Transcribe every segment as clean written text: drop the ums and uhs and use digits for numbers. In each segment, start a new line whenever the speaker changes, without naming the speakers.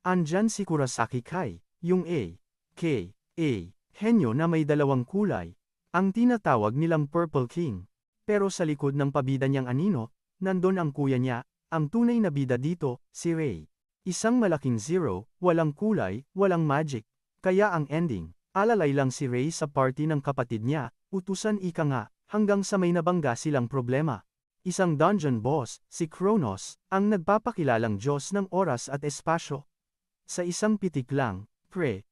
Andyan si Kurosaki Kai, yung A.K.A. henyo na may dalawang kulay, ang tinatawag nilang Purple King. Pero sa likod ng pabida niyang anino, nandun ang kuya niya, ang tunay na bida dito, si Ray. Isang malaking zero, walang kulay, walang magic. Kaya ang ending, alalay lang si Ray sa party ng kapatid niya, utusan ika nga, hanggang sa may nabangga silang problema. Isang dungeon boss, si Kronos, ang nagpapakilalang Diyos ng oras at espasyo. Sa isang pitik lang,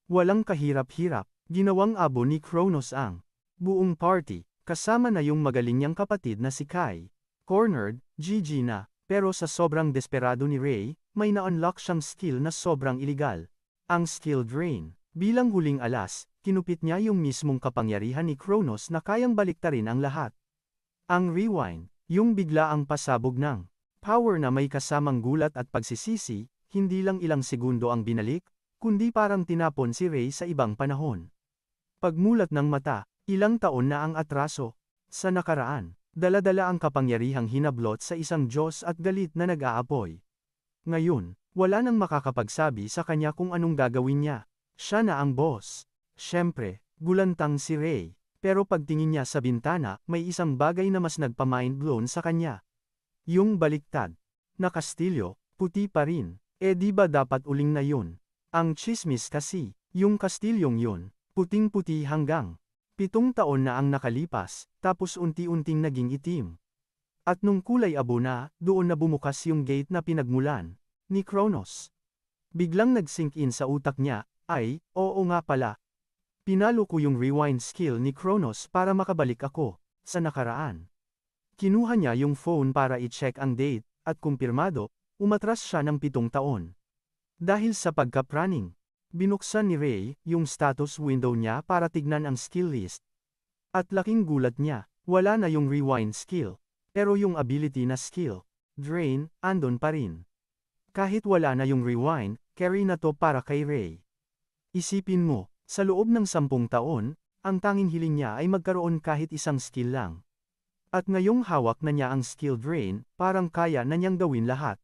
walang kahirap-hirap, ginawang abo ni Kronos ang buong party, kasama na yung magaling niyang kapatid na si Kai. Cornered, GG na, pero sa sobrang desperado ni Ray, may na-unlock siyang skill na sobrang iligal. Ang skill drain. Bilang huling alas, kinupit niya yung mismong kapangyarihan ni Kronos na kayang baliktarin ang lahat. Ang rewind. Yung bigla ang pasabog ng power na may kasamang gulat at pagsisisi, hindi lang ilang segundo ang binalik, kundi parang tinapon si Ray sa ibang panahon. Pagmulat ng mata, ilang taon na ang atraso. Sa nakaraan, dala-dala ang kapangyarihang hinablot sa isang Diyos at galit na nag-aapoy. Ngayon, wala nang makakapagsabi sa kanya kung anong gagawin niya. Siya na ang boss. Siyempre, gulantang si Ray. Pero pagtingin niya sa bintana, may isang bagay na mas nagpa-mind blown sa kanya. Yung baliktad na kastilyo, puti pa rin. Di ba dapat uling na yun? Ang chismis kasi, yung kastilyong yun, puting-puti hanggang 7 taon na ang nakalipas, tapos unti-unting naging itim. At nung kulay abo na, doon na bumukas yung gate na pinagmulan ni Kronos. Biglang nag-sink in sa utak niya, oo nga pala. Pinalo ko yung rewind skill ni Kronos para makabalik ako sa nakaraan. Kinuha niya yung phone para i-check ang date, at kumpirmado, umatras siya ng 7 taon. Dahil sa pagkapraning, binuksan ni Ray yung status window niya para tignan ang skill list. At laking gulat niya, wala na yung rewind skill, pero yung ability na skill, drain, andon pa rin. Kahit wala na yung rewind, carry na to para kay Ray. Isipin mo, sa loob ng 10 taon, ang tanging hiling niya ay magkaroon kahit isang skill lang. At ngayong hawak na niya ang skill drain, parang kaya na niyang gawin lahat.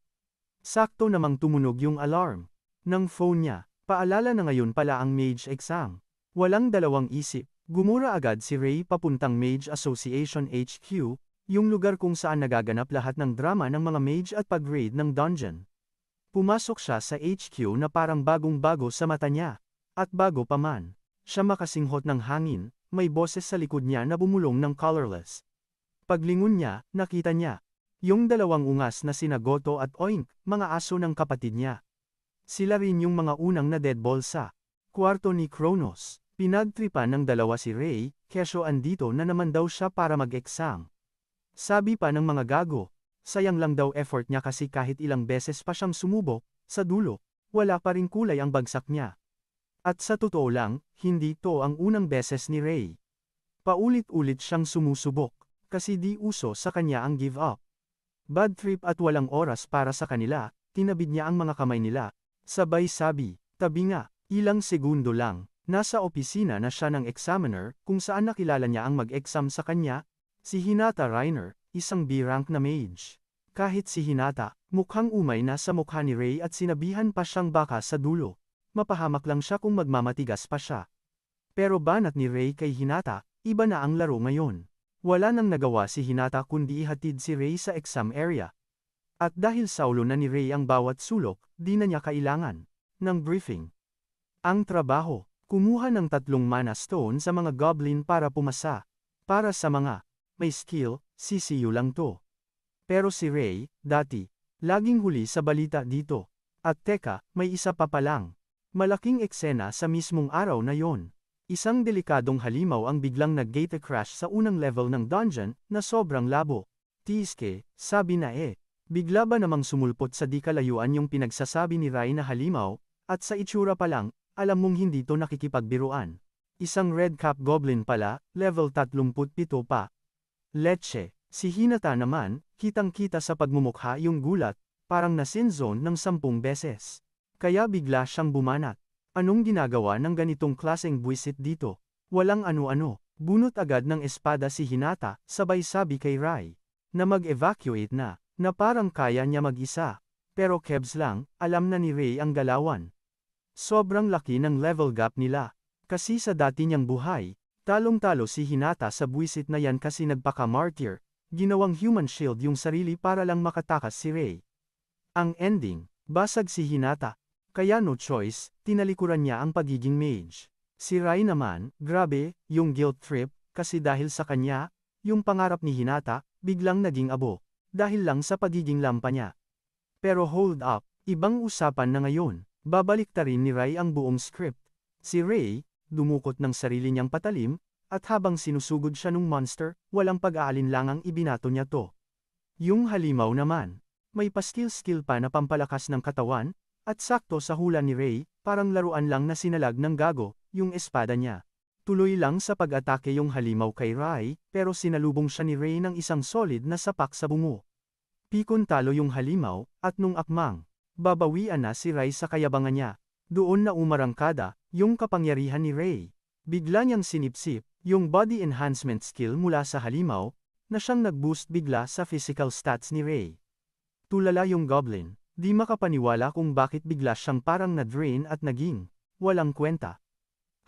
Sakto namang tumunog yung alarm ng phone niya, paalala na ngayon pala ang mage exam. Walang dalawang isip, gumura agad si Ray papuntang Mage Association HQ, yung lugar kung saan nagaganap lahat ng drama ng mga mage at pag-raid ng dungeon. Pumasok siya sa HQ na parang bagong-bago sa mata niya. At bago pa man, siya makasinghot ng hangin, may boses sa likod niya na bumulong ng colorless. Paglingon niya, nakita niya yung dalawang ungas na sina Goto at Oink, mga aso ng kapatid niya. Sila rin yung mga unang na deadball sa kwarto ni Kronos. Pinagtripan ng dalawa si Ray, kesyo andito na naman daw siya para mag-exam. Sabi pa ng mga gago, sayang lang daw effort niya kasi kahit ilang beses pa siyang sumubok, sa dulo, wala pa rin kulay ang bagsak niya. At sa totoo lang, hindi to ang unang beses ni Ray. Paulit-ulit siyang sumusubok, kasi di uso sa kanya ang give up. Bad trip at walang oras para sa kanila, tinabid niya ang mga kamay nila. Sabay sabi, tabi nga, ilang segundo lang, nasa opisina na siya ng examiner, kung saan nakilala niya ang mag-exam sa kanya, si Hinata Reiner, isang B-rank na mage. Kahit si Hinata, mukhang umay na sa mukha ni Ray at sinabihan pa siyang baka sa dulo. Mapahamak lang siya kung magmamatigas pa siya. Pero banat ni Ray kay Hinata, iba na ang laro ngayon. Wala nang nagawa si Hinata kundi ihatid si Ray sa exam area. At dahil saulo na ni Ray ang bawat sulok, di na niya kailangan ng briefing. Ang trabaho, kumuha ng 3 mana stone sa mga goblin para pumasa. Para sa mga may skill, CCU lang to. Pero si Ray, dati, laging huli sa balita dito. At teka, may isa pa palang. Malaking eksena sa mismong araw na yon. Isang delikadong halimaw ang biglang nag-gate crash sa unang level ng dungeon, na sobrang labo. Tiiske, sabi na bigla ba namang sumulpot sa di kalayuan yung pinagsasabi ni Ray na halimaw, at sa itsura pa lang, alam mong hindi to nakikipagbiruan. Isang red cap goblin pala, level 37 pa. Leche, si Hinata naman, kitang-kita sa pagmumukha yung gulat, parang na-sinzone ng 10 beses. Kaya bigla siyang bumanat. Anong ginagawa ng ganitong klaseng buwisit dito? Walang ano-ano. Bunot agad ng espada si Hinata, sabay sabi kay Ray, na mag-evacuate na parang kaya niya mag-isa. Pero kebs lang, alam na ni Ray ang galawan. Sobrang laki ng level gap nila. Kasi sa dati niyang buhay, talong-talo si Hinata sa buwisit na yan kasi nagpaka-martyr, ginawang human shield yung sarili para lang makatakas si Rey. Ang ending, basag si Hinata. Kaya no choice, tinalikuran niya ang pagiging mage. Si Rai naman, grabe, yung guilt trip, kasi dahil sa kanya, yung pangarap ni Hinata, biglang naging abo. Dahil lang sa pagiging lampa niya. Pero hold up, ibang usapan na ngayon. Babaliktarin ni Rai ang buong script. Si Rey, dumukot ng sarili niyang patalim, at habang sinusugod siya nung monster, walang pag-aalinlangang ibinato niya to. Yung halimaw naman, may pa-skill pa na pampalakas ng katawan, at sakto sa hula ni Rey, parang laruan lang na sinalag ng gago, yung espada niya. Tuloy lang sa pag-atake yung halimaw kay Rai, pero sinalubong siya ni Rey ng isang solid na sapak sa bungo. Pikon talo yung halimaw, at nung akmang, babawian na si Rai sa kayabangan niya. Doon na umarangkada, yung kapangyarihan ni Rey. Bigla niyang sinipsip, yung body enhancement skill mula sa halimaw, na siyang nag-boost bigla sa physical stats ni Rey. Tulala yung goblin, di makapaniwala kung bakit bigla siyang parang na-drain at naging walang kwenta.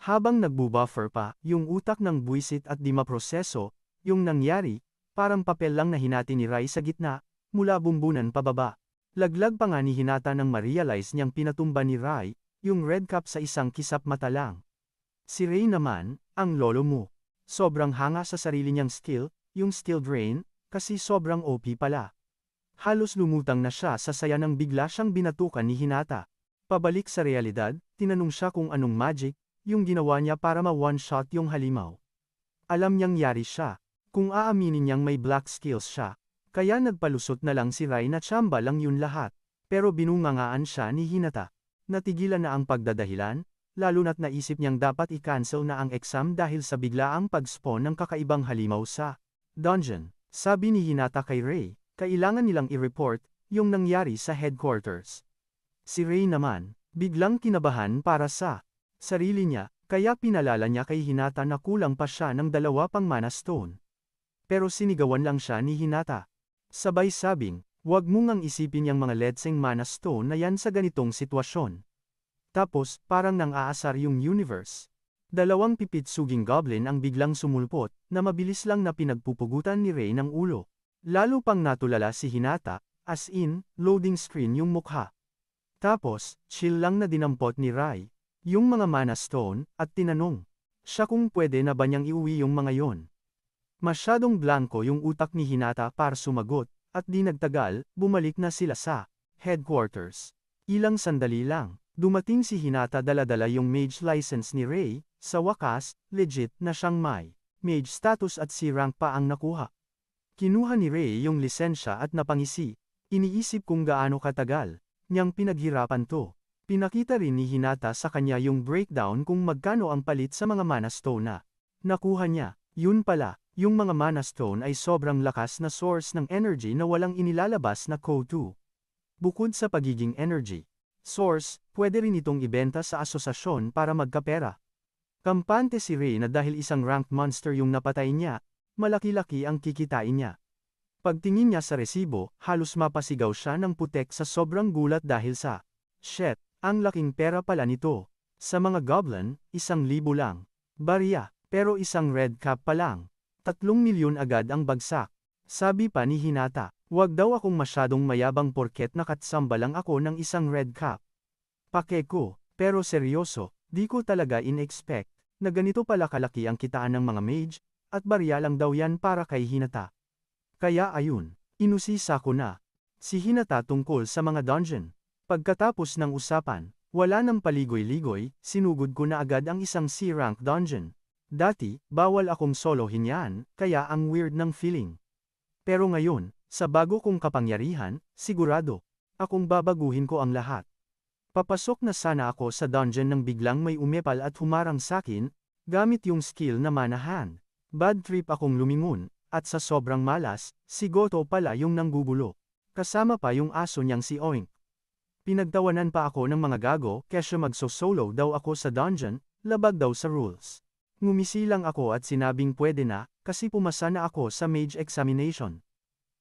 Habang nagbu-buffer pa, yung utak ng buwisit at di maproseso, yung nangyari, parang papel lang na hinati ni Rai sa gitna, mula bumbunan pababa. Laglag pa nga ni Hinata nang ma-realize niyang pinatumba ni Rai, yung red cap sa isang kisap mata lang. Si Rey naman, ang lolo mo. Sobrang hanga sa sarili niyang skill, yung skill drain, kasi sobrang OP pala. Halos lumutang na siya sa saya nang bigla siyang binatukan ni Hinata. Pabalik sa realidad, tinanong siya kung anong magic, yung ginawa niya para ma-one-shot yung halimaw. Alam niyang yari siya, kung aaminin niyang may black skills siya, kaya nagpalusot na lang si Rai na tsamba lang yun lahat. Pero binungangaan siya ni Hinata. Natigilan na ang pagdadahilan, lalo na't naisip niyang dapat i-cancel na ang exam dahil sa biglaang pag-spawn ng kakaibang halimaw sa dungeon. Sabi ni Hinata kay Rey, kailangan nilang i-report yung nangyari sa headquarters. Si Rey naman, biglang kinabahan para sa sarili niya, kaya pinalala niya kay Hinata na kulang pa siya ng 2 pang mana stone. Pero sinigawan lang siya ni Hinata. Sabay sabing, wag mo ngang isipin yung mga letseng mana stone na yan sa ganitong sitwasyon. Tapos, parang nang aasar yung universe. 2 pipitsuging goblin ang biglang sumulpot, na mabilis lang na pinagpupugutan ni Rey ng ulo. Lalo pang natulala si Hinata, as in, loading screen yung mukha. Tapos, chill lang na dinampot ni Rai, yung mga mana stone, at tinanong siya kung pwede na ba niyang iuwi yung mga yon. Masyadong blanko yung utak ni Hinata para sumagot, at di nagtagal, bumalik na sila sa headquarters. Ilang sandali lang, dumating si Hinata dala-dala yung mage license ni Rey, sa wakas, legit na siyang may mage status at C rank pa ang nakuha. Kinuha ni Rey yung lisensya at napangisi, iniisip kung gaano katagal niyang pinaghirapan to. Pinakita rin ni Hinata sa kanya yung breakdown kung magkano ang palit sa mga mana stone na nakuha niya. Yun pala, yung mga mana stone ay sobrang lakas na source ng energy na walang inilalabas na Ko2. Bukod sa pagiging energy source, pwede rin itong ibenta sa asosasyon para magkapera. Kampante si Rey na dahil isang ranked monster yung napatay niya, malaki-laki ang kikitain niya. Pagtingin niya sa resibo, halos mapasigaw siya ng putek sa sobrang gulat dahil sa shit, ang laking pera pala nito. Sa mga goblin, 1,000 lang. Barya, pero isang red cap pa lang. 3 milyon agad ang bagsak. Sabi pa ni Hinata, wag daw akong masyadong mayabang porket nakatsamba lang ako ng isang red cap. Pake ko, pero seryoso, di ko talaga in-expect, na ganito pala kalaki ang kitaan ng mga mage, at barya lang daw yan para kay Hinata. Kaya ayun, inusisa ko na si Hinata tungkol sa mga dungeon. Pagkatapos ng usapan, wala nang paligoy-ligoy, sinugod ko na agad ang isang C-rank dungeon. Dati, bawal akong solohin yan, kaya ang weird ng feeling. Pero ngayon, sa bago kong kapangyarihan, sigurado, akong babaguhin ko ang lahat. Papasok na sana ako sa dungeon nang biglang may umepal at humarang sakin, gamit yung skill na manahan. Bad trip akong lumingon, at sa sobrang malas, si Goto pala yung nanggugulo. Kasama pa yung aso niyang si Oink. Pinagtawanan pa ako ng mga gago, kesyo magso-solo daw ako sa dungeon, labag daw sa rules. Ngumisi lang ako at sinabing pwede na, kasi pumasa na ako sa mage examination.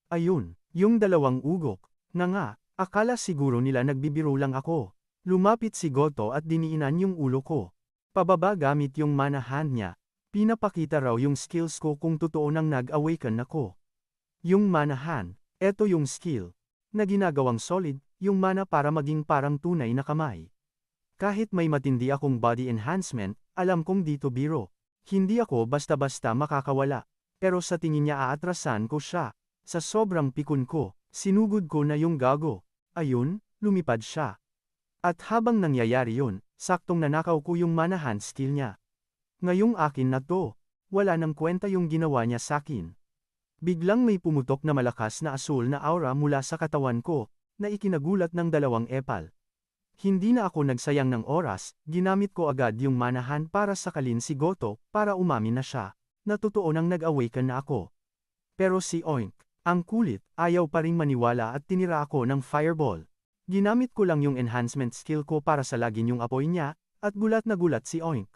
Ayun, yung 2 ugok, na nga, akala siguro nila nagbibiro lang ako. Lumapit si Goto at diniinan yung ulo ko. Pababa gamit yung mana hand niya. Pinapakita raw yung skills ko kung totoo nang nag-awaken ako. Yung mana hand, eto yung skill. Na ginagawang solid, yung mana para maging parang tunay na kamay. Kahit may matindi akong body enhancement, alam kong dito biro. Hindi ako basta-basta makakawala. Pero sa tingin niya aatrasan ko siya. Sa sobrang pikon ko, sinugod ko na yung gago. Ayun, lumipad siya. At habang nangyayari yun, saktong nanakaw ko yung mana hand skill niya. Ngayong akin na to, wala nang kwenta yung ginawa niya sakin. Biglang may pumutok na malakas na asul na aura mula sa katawan ko, na ikinagulat ng dalawang epal. Hindi na ako nagsayang ng oras, ginamit ko agad yung mana hand para sakalin si Goto, para umamin na siya, na totoo nang nag-awaken na ako. Pero si Oink, ang kulit, ayaw pa ring maniwala at tinira ako ng fireball. Ginamit ko lang yung enhancement skill ko para salagin yung apoy niya, at gulat na gulat si Oink.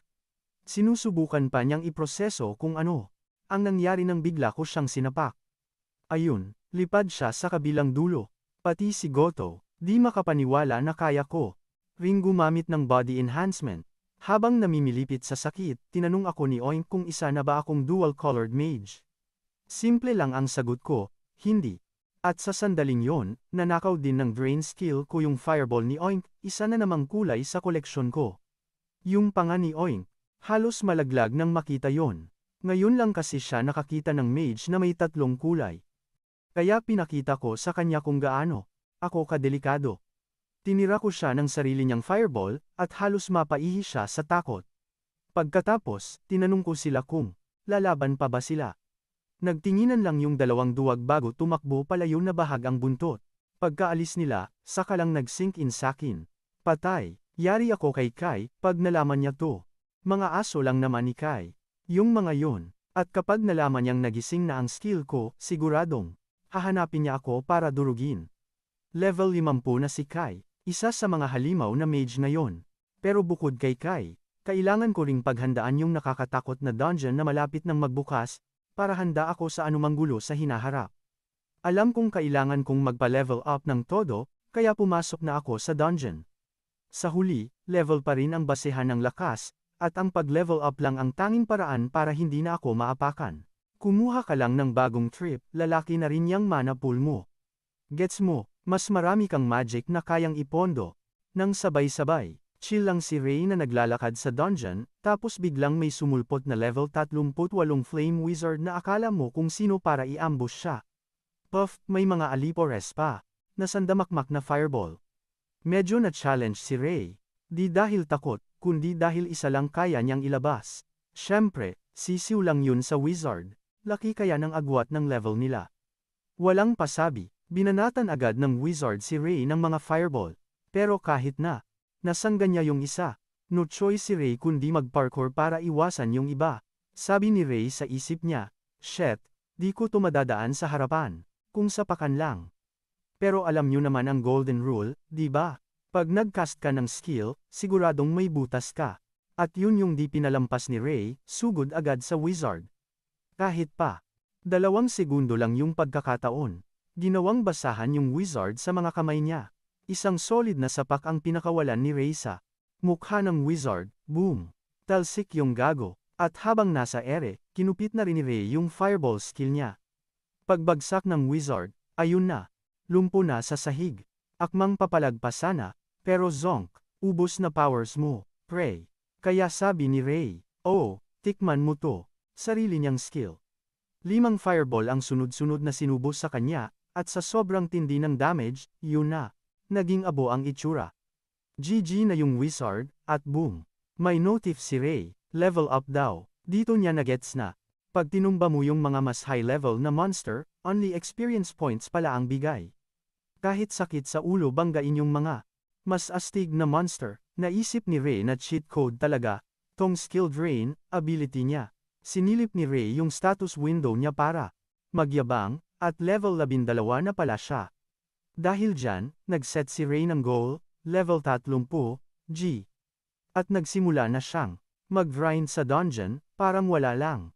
Sinusubukan pa niyang iproseso kung ano. Ang nangyari nang bigla ko siyang sinapak. Ayun, lipad siya sa kabilang dulo. Pati si Goto, di makapaniwala na kaya ko. Ring gumamit ng body enhancement. Habang namimilipit sa sakit, tinanong ako ni Oink kung isa na ba akong dual-colored mage. Simple lang ang sagot ko, hindi. At sa sandaling yon, nanakaw din ng drain skill ko yung fireball ni Oink, isa na namang kulay sa koleksyon ko. Yung panga ni Oink, halos malaglag nang makita yon. Ngayon lang kasi siya nakakita ng mage na may 3 kulay. Kaya pinakita ko sa kanya kung gaano ako kadelikado. Tinira ko siya ng sarili niyang fireball, at halos mapaihi siya sa takot. Pagkatapos, tinanong ko sila kung lalaban pa ba sila. Nagtinginan lang yung dalawang duwag bago tumakbo palayo na bahag ang buntot. Pagkaalis nila, saka lang nag-sink in sakin. Patay, yari ako kay Kai, pag nalaman niya to. Mga aso lang naman ni Kai. Yung mga yon. At kapag nalaman niyang nagising na ang skill ko, siguradong hahanapin niya ako para durugin. Level 50 na si Kai, isa sa mga halimaw na mage ngayon. Pero bukod kay Kai, kailangan ko ring paghandaan yung nakakatakot na dungeon na malapit nang magbukas, para handa ako sa anumang gulo sa hinaharap. Alam kong kailangan kong magpa-level up ng todo, kaya pumasok na ako sa dungeon. Sa huli, level pa rin ang basehan ng lakas, at ang pag-level up lang ang tanging paraan para hindi na ako maapakan. Kumuha ka lang ng bagong trip, lalaki na rin yang mana pool mo. Gets mo, mas marami kang magic na kayang ipondo. Nang sabay-sabay, chill lang si Ray na naglalakad sa dungeon, tapos biglang may sumulpot na level 38 flame wizard na akala mo kung sino para i-ambush siya. Puff, may mga alipores pa, na sandamakmak na fireball. Medyo na-challenge si Ray. Di dahil takot, kundi dahil isa lang kaya niyang ilabas. Syempre, sisiw lang yun sa wizard. Laki kaya ng agwat ng level nila. Walang pasabi, binanatan agad ng wizard si Ray ng mga fireball. Pero kahit na, nasangga niya yung isa. No choice si Ray kundi mag-parkour para iwasan yung iba. Sabi ni Ray sa isip niya, shit, di ko to madadaan sa harapan. Kung sapakan lang. Pero alam nyo naman ang golden rule, di ba? Pag nag-cast ka ng skill, siguradong may butas ka. At yun yung di pinalampas ni Ray, sugod agad sa wizard. Kahit pa 2 segundo lang yung pagkakataon. Ginawang basahan yung wizard sa mga kamay niya. Isang solid na sapak ang pinakawalan ni Ray sa mukha ng wizard, boom! Talsik yung gago, at habang nasa ere, kinupit na rin ni Ray yung fireball skill niya. Pagbagsak ng wizard, ayun na, lumpo na sa sahig. Akmang papalagpas sana, pero zonk, ubos na powers mo, pray. Kaya sabi ni Ray, oh, tikman mo to, sarili niyang skill. 5 fireball ang sunod-sunod na sinubos sa kanya, at sa sobrang tindi ng damage, yun na. Naging abo ang itsura. GG na yung wizard, at boom. May notif si Ray, level up daw. Dito niya nagets na. Pag tinumba mo yung mga mas high level na monster, only experience points pala ang bigay. Kahit sakit sa ulo banggain yung mga mas astig na monster, naisip ni Ray na cheat code talaga, tong skill drain, ability niya. Sinilip ni Ray yung status window niya para magyabang, at level 12 na pala siya. Dahil dyan, nag-set si Ray ng goal, level 30, G. At nagsimula na siyang mag-grind sa dungeon, parang wala lang.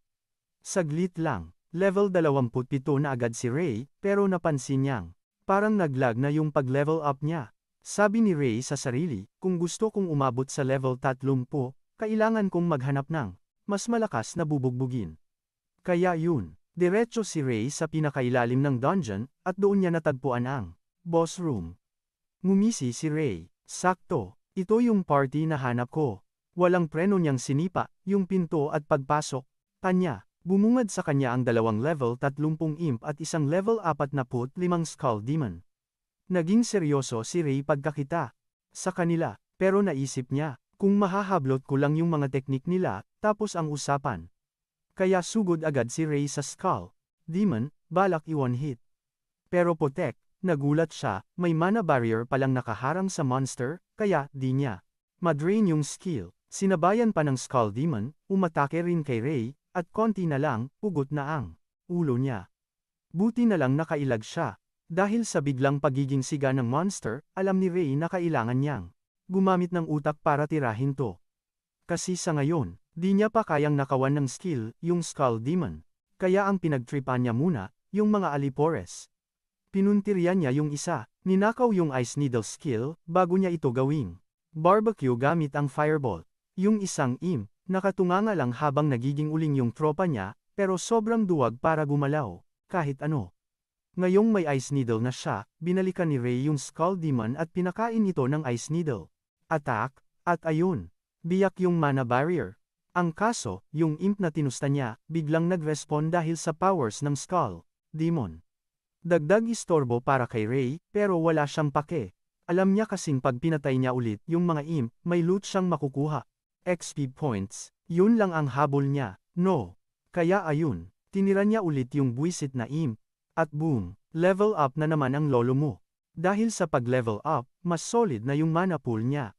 Saglit lang, level 27 na agad si Ray, pero napansin niyang parang naglag na yung pag-level up niya. Sabi ni Ray sa sarili, kung gusto kong umabot sa level 30, kailangan kong maghanap ng mas malakas na bubugbugin. Kaya yun, diretso si Ray sa pinakailalim ng dungeon, at doon niya natagpuan ang boss room. Ngumisi si Ray. Sakto, ito yung party na hanap ko. Walang preno niyang sinipa, yung pinto at pagpasok. Kanya, bumungad sa kanya ang 2 level 30 imp at isang level 45 skull demon. Naging seryoso si Ray pagkakita sa kanila, pero naisip niya, kung mahahablot ko lang yung mga teknik nila, tapos ang usapan. Kaya sugod agad si Ray sa skull demon, balak i-one hit. Pero putek, nagulat siya, may mana barrier palang nakaharang sa monster, kaya di niya madrain yung skill. Sinabayan pa ng skull demon, umatake rin kay Ray, at konti na lang, ugot na ang ulo niya. Buti na lang nakailag siya. Dahil sa biglang pagiging siga ng monster, alam ni Ray na kailangan niyang gumamit ng utak para tirahin to. Kasi sa ngayon, di niya pa kayang nakawan ng skill, yung skull demon. Kaya ang pinagtripan niya muna, yung mga alipores. Pinuntiryan niya yung isa, ninakaw yung ice needle skill, bago niya ito gawing barbecue gamit ang fireball. Yung isang imp, nakatunganga lang habang nagiging uling yung tropa niya, pero sobrang duwag para gumalaw, kahit ano. Ngayong may ice needle na siya, binalikan ni Ray yung skull demon at pinakain ito ng ice needle. Attack, at ayun, biyak yung mana barrier. Ang kaso, yung imp na tinusta niya, biglang nag-respawn dahil sa powers ng skull demon. Dagdag istorbo para kay Ray, pero wala siyang pake. Alam niya kasing pag pinatay niya ulit yung mga imp, may loot siyang makukuha. XP points, yun lang ang habol niya, no. Kaya ayun, tinira niya ulit yung buwisit na imp. At boom, level up na naman ang lolo mo. Dahil sa pag-level up, mas solid na yung mana pool niya.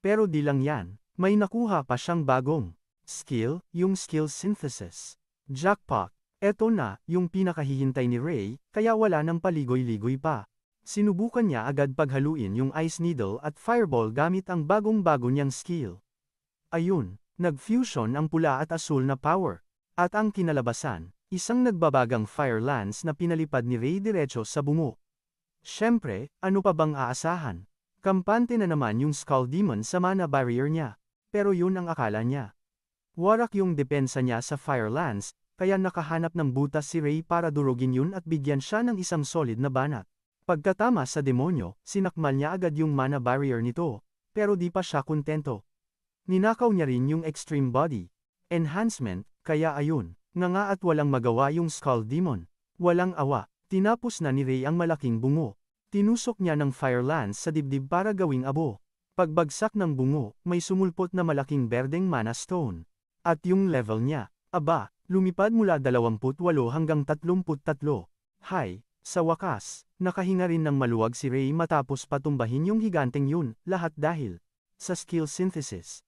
Pero di lang yan, may nakuha pa siyang bagong skill, yung skill synthesis. Jackpot! Eto na, yung pinakahihintay ni Ray, kaya wala nang paligoy-ligoy pa. Sinubukan niya agad paghaluin yung ice needle at fireball gamit ang bagong-bago niyang skill. Ayun, nag-fusion ang pula at asul na power. At ang kinalabasan, isang nagbabagang fire lance na pinalipad ni Ray diretso sa bungo. Siyempre, ano pa bang aasahan? Kampante na naman yung skull demon sa mana barrier niya. Pero yun ang akala niya. Warak yung depensa niya sa fire lance, kaya nakahanap ng butas si Ray para durugin yun at bigyan siya ng isang solid na banat. Pagkatama sa demonyo, sinakmal niya agad yung mana barrier nito. Pero di pa siya kontento. Ninakaw niya rin yung extreme body enhancement, kaya ayun. Nga at walang magawa yung skull demon. Walang awa, tinapos na ni Ray ang malaking bungo. Tinusok niya ng fire lance sa dibdib para gawing abo. Pagbagsak ng bungo, may sumulpot na malaking berdeng mana stone. At yung level niya, aba, lumipad mula 28 hanggang 33. Hay, sa wakas, nakahinga rin ng maluwag si Ray matapos patumbahin yung higanteng yun, lahat dahil sa skill synthesis.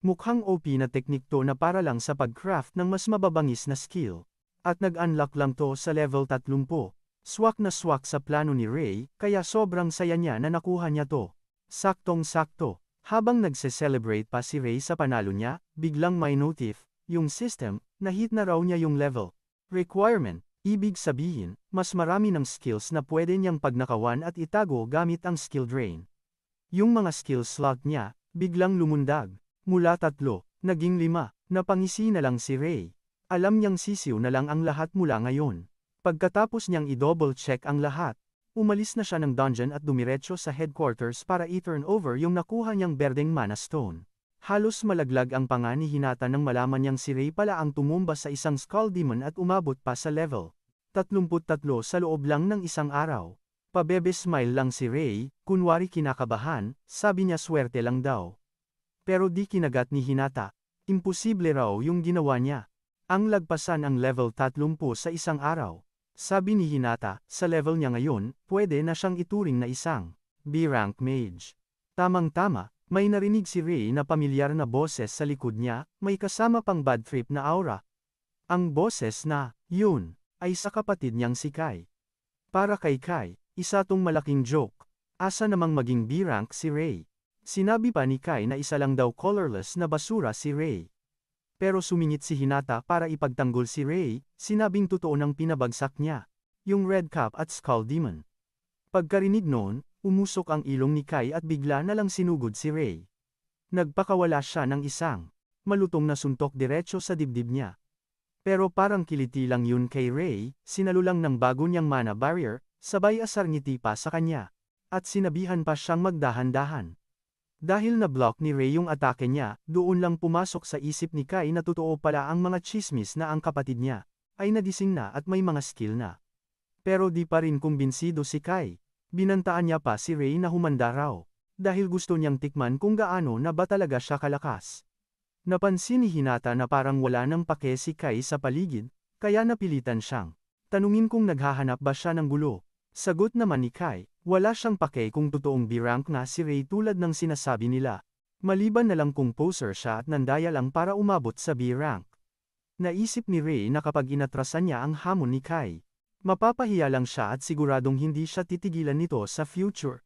Mukhang OP na teknik to na para lang sa pag-craft ng mas mababangis na skill. At nag-unlock lang to sa level 30. Swak na swak sa plano ni Ray, kaya sobrang saya niya na nakuha niya to. Saktong-sakto. Habang nagse-celebrate pa si Ray sa panalo niya, biglang may notif, yung system, na hit na raw niya yung level requirement. Ibig sabihin, mas marami ng skills na pwede niyang pagnakawan at itago gamit ang skill drain. Yung mga skill slot niya, biglang lumundag. Mula 3, naging 5, napangisi na lang si Ray. Alam niyang sisiw na lang ang lahat mula ngayon. Pagkatapos niyang i-double check ang lahat, umalis na siya ng dungeon at dumiretso sa headquarters para i-turn over yung nakuha niyang berdeng mana stone. Halos malaglag ang panga ni Hinata nang malaman niyang si Ray pala ang tumumba sa isang skull demon at umabot pa sa level 33 sa loob lang ng isang araw. Pabebe smile lang si Ray, kunwari kinakabahan, sabi niya swerte lang daw. Pero di kinagat ni Hinata. Imposible raw yung ginawa niya. Ang lagpasan ang level 30 sa isang araw. Sabi ni Hinata, sa level niya ngayon, pwede na siyang ituring na isang B-rank mage. Tamang-tama, may narinig si Ray na pamilyar na boses sa likod niya, may kasama pang bad trip na aura. Ang boses na, yun, ay sa kapatid niyang si Kai. Para kay Kai, isa tong malaking joke. Asa namang maging B-rank si Ray. Sinabi pa ni Kai na isa lang daw colorless na basura si Ray. Pero sumingit si Hinata para ipagtanggol si Ray, sinabing totoo nang pinabagsak niya. Yung Red Cap at Skull Demon. Pagkarinig noon, umusok ang ilong ni Kai at bigla na lang sinugod si Ray. Nagpakawala siya ng isang malutong na suntok diretso sa dibdib niya. Pero parang kiliti lang yun kay Ray, sinalulang ng bago niyang mana barrier, sabay asar ngiti pa sa kanya. At sinabihan pa siyang magdahan-dahan. Dahil na-block ni Ray yung atake niya, doon lang pumasok sa isip ni Kai na totoo pala ang mga chismis na ang kapatid niya ay nadising na at may mga skill na. Pero di pa rin kumbinsido si Kai. Binantaan niya pa si Ray na humanda raw. Dahil gusto niyang tikman kung gaano na ba talaga siya kalakas. Napansin ni Hinata na parang wala nang pake si Kai sa paligid, kaya napilitan siyang tanungin kung naghahanap ba siya ng gulo. Sagot naman ni Kai, wala siyang pake kung totoong B-rank nga si Ray tulad ng sinasabi nila. Maliban na lang kung poser siya at nandaya lang para umabot sa B-rank. Naisip ni Ray na kapag inatrasan niya ang hamon ni Kai, mapapahiya lang siya at siguradong hindi siya titigilan nito sa future.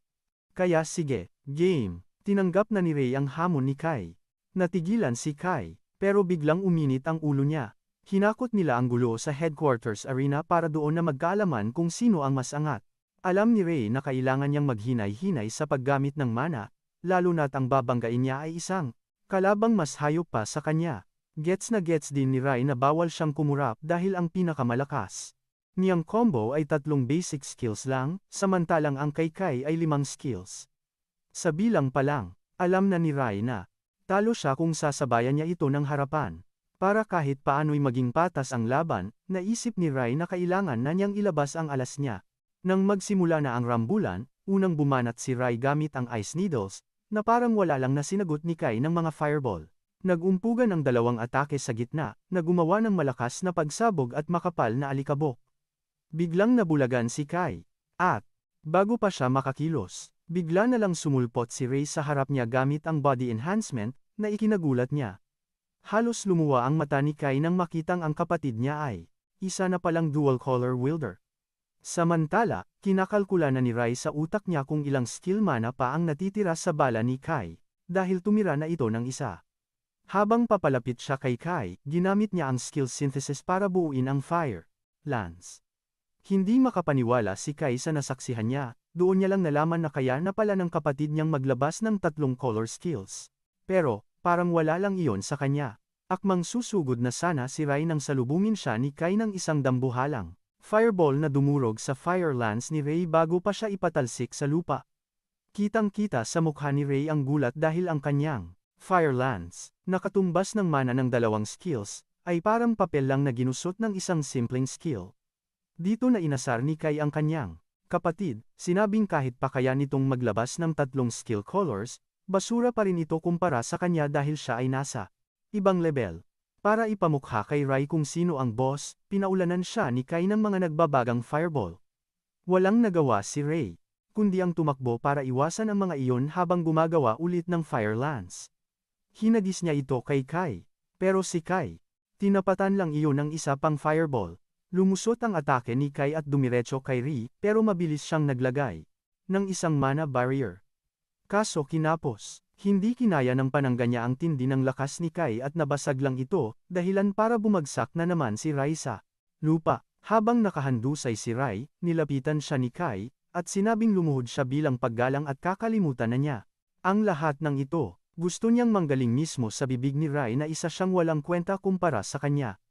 Kaya sige, game. Tinanggap na ni Ray ang hamon ni Kai. Natigilan si Kai, pero biglang uminit ang ulo niya. Hinakot nila ang gulo sa headquarters arena para doon na magkaalaman kung sino ang mas angat. Alam ni Ray na kailangan niyang maghinay-hinay sa paggamit ng mana, lalo na't ang babanggain niya ay isang kalabang mas hayop pa sa kanya. Gets na gets din ni Ray na bawal siyang kumurap dahil ang pinakamalakas niyang combo ay 3 basic skills lang, samantalang ang kay Kai ay 5 skills. Sa bilang pa lang, alam na ni Ray na talo siya kung sasabayan niya ito ng harapan. Para kahit paano'y maging patas ang laban, naisip ni Ray na kailangan na niyang ilabas ang alas niya. Nang magsimula na ang rambulan, unang bumanat si Ray gamit ang Ice Needles, na parang wala lang na sinagot ni Kai ng mga fireball. Nagumpugan ang dalawang atake sa gitna, na gumawa ng malakas na pagsabog at makapal na alikabok. Biglang nabulagan si Kai. At, bago pa siya makakilos, bigla na lang sumulpot si Ray sa harap niya gamit ang body enhancement, na ikinagulat niya. Halos lumuwa ang mata ni Kai nang makitang ang kapatid niya ay isa na palang dual-color wielder. Samantala, kinakalkula na ni Ray sa utak niya kung ilang skill mana pa ang natitira sa bala ni Kai, dahil tumira na ito ng isa. Habang papalapit siya kay Kai, ginamit niya ang skill synthesis para buuin ang fire lance. Hindi makapaniwala si Kai sa nasaksihan niya, doon niya lang nalaman na kaya na pala ng kapatid niyang maglabas ng 3 color skills. Pero, parang wala lang iyon sa kanya. Akmang susugod na sana si Ray nang salubungin siya ni Kai ng isang dambuhalang fireball na dumurog sa fire lance ni Ray bago pa siya ipatalsik sa lupa. Kitang-kita sa mukha ni Ray ang gulat dahil ang kanyang fire lance, na katumbas ng mana ng 2 skills, ay parang papel lang na ginusot ng isang simpleng skill. Dito na inasar ni Kai ang kanyang kapatid, sinabing kahit pa kaya nitong maglabas ng 3 skill colors, basura pa rin ito kumpara sa kanya dahil siya ay nasa ibang level. Para ipamukha kay Ray kung sino ang boss, pinaulanan siya ni Kai ng mga nagbabagang fireball. Walang nagawa si Ray, kundi ang tumakbo para iwasan ang mga iyon habang gumagawa ulit ng fire lance. Hinagis niya ito kay Kai, pero si Kai, tinapatan lang iyon ng isa pang fireball. Lumusot ang atake ni Kai at dumiretso kay Ray, pero mabilis siyang naglagay ng isang mana barrier. Kaso kinapos, hindi kinaya ng panangga niya ang tindi ng lakas ni Kai at nabasag lang ito, dahilan para bumagsak na naman si Ray sa lupa. Habang nakahandusay si Ray, nilapitan siya ni Kai, at sinabing lumuhod siya bilang paggalang at kakalimutan na niya ang lahat ng ito. Gusto niyang manggaling mismo sa bibig ni Ray na isa siyang walang kwenta kumpara sa kanya.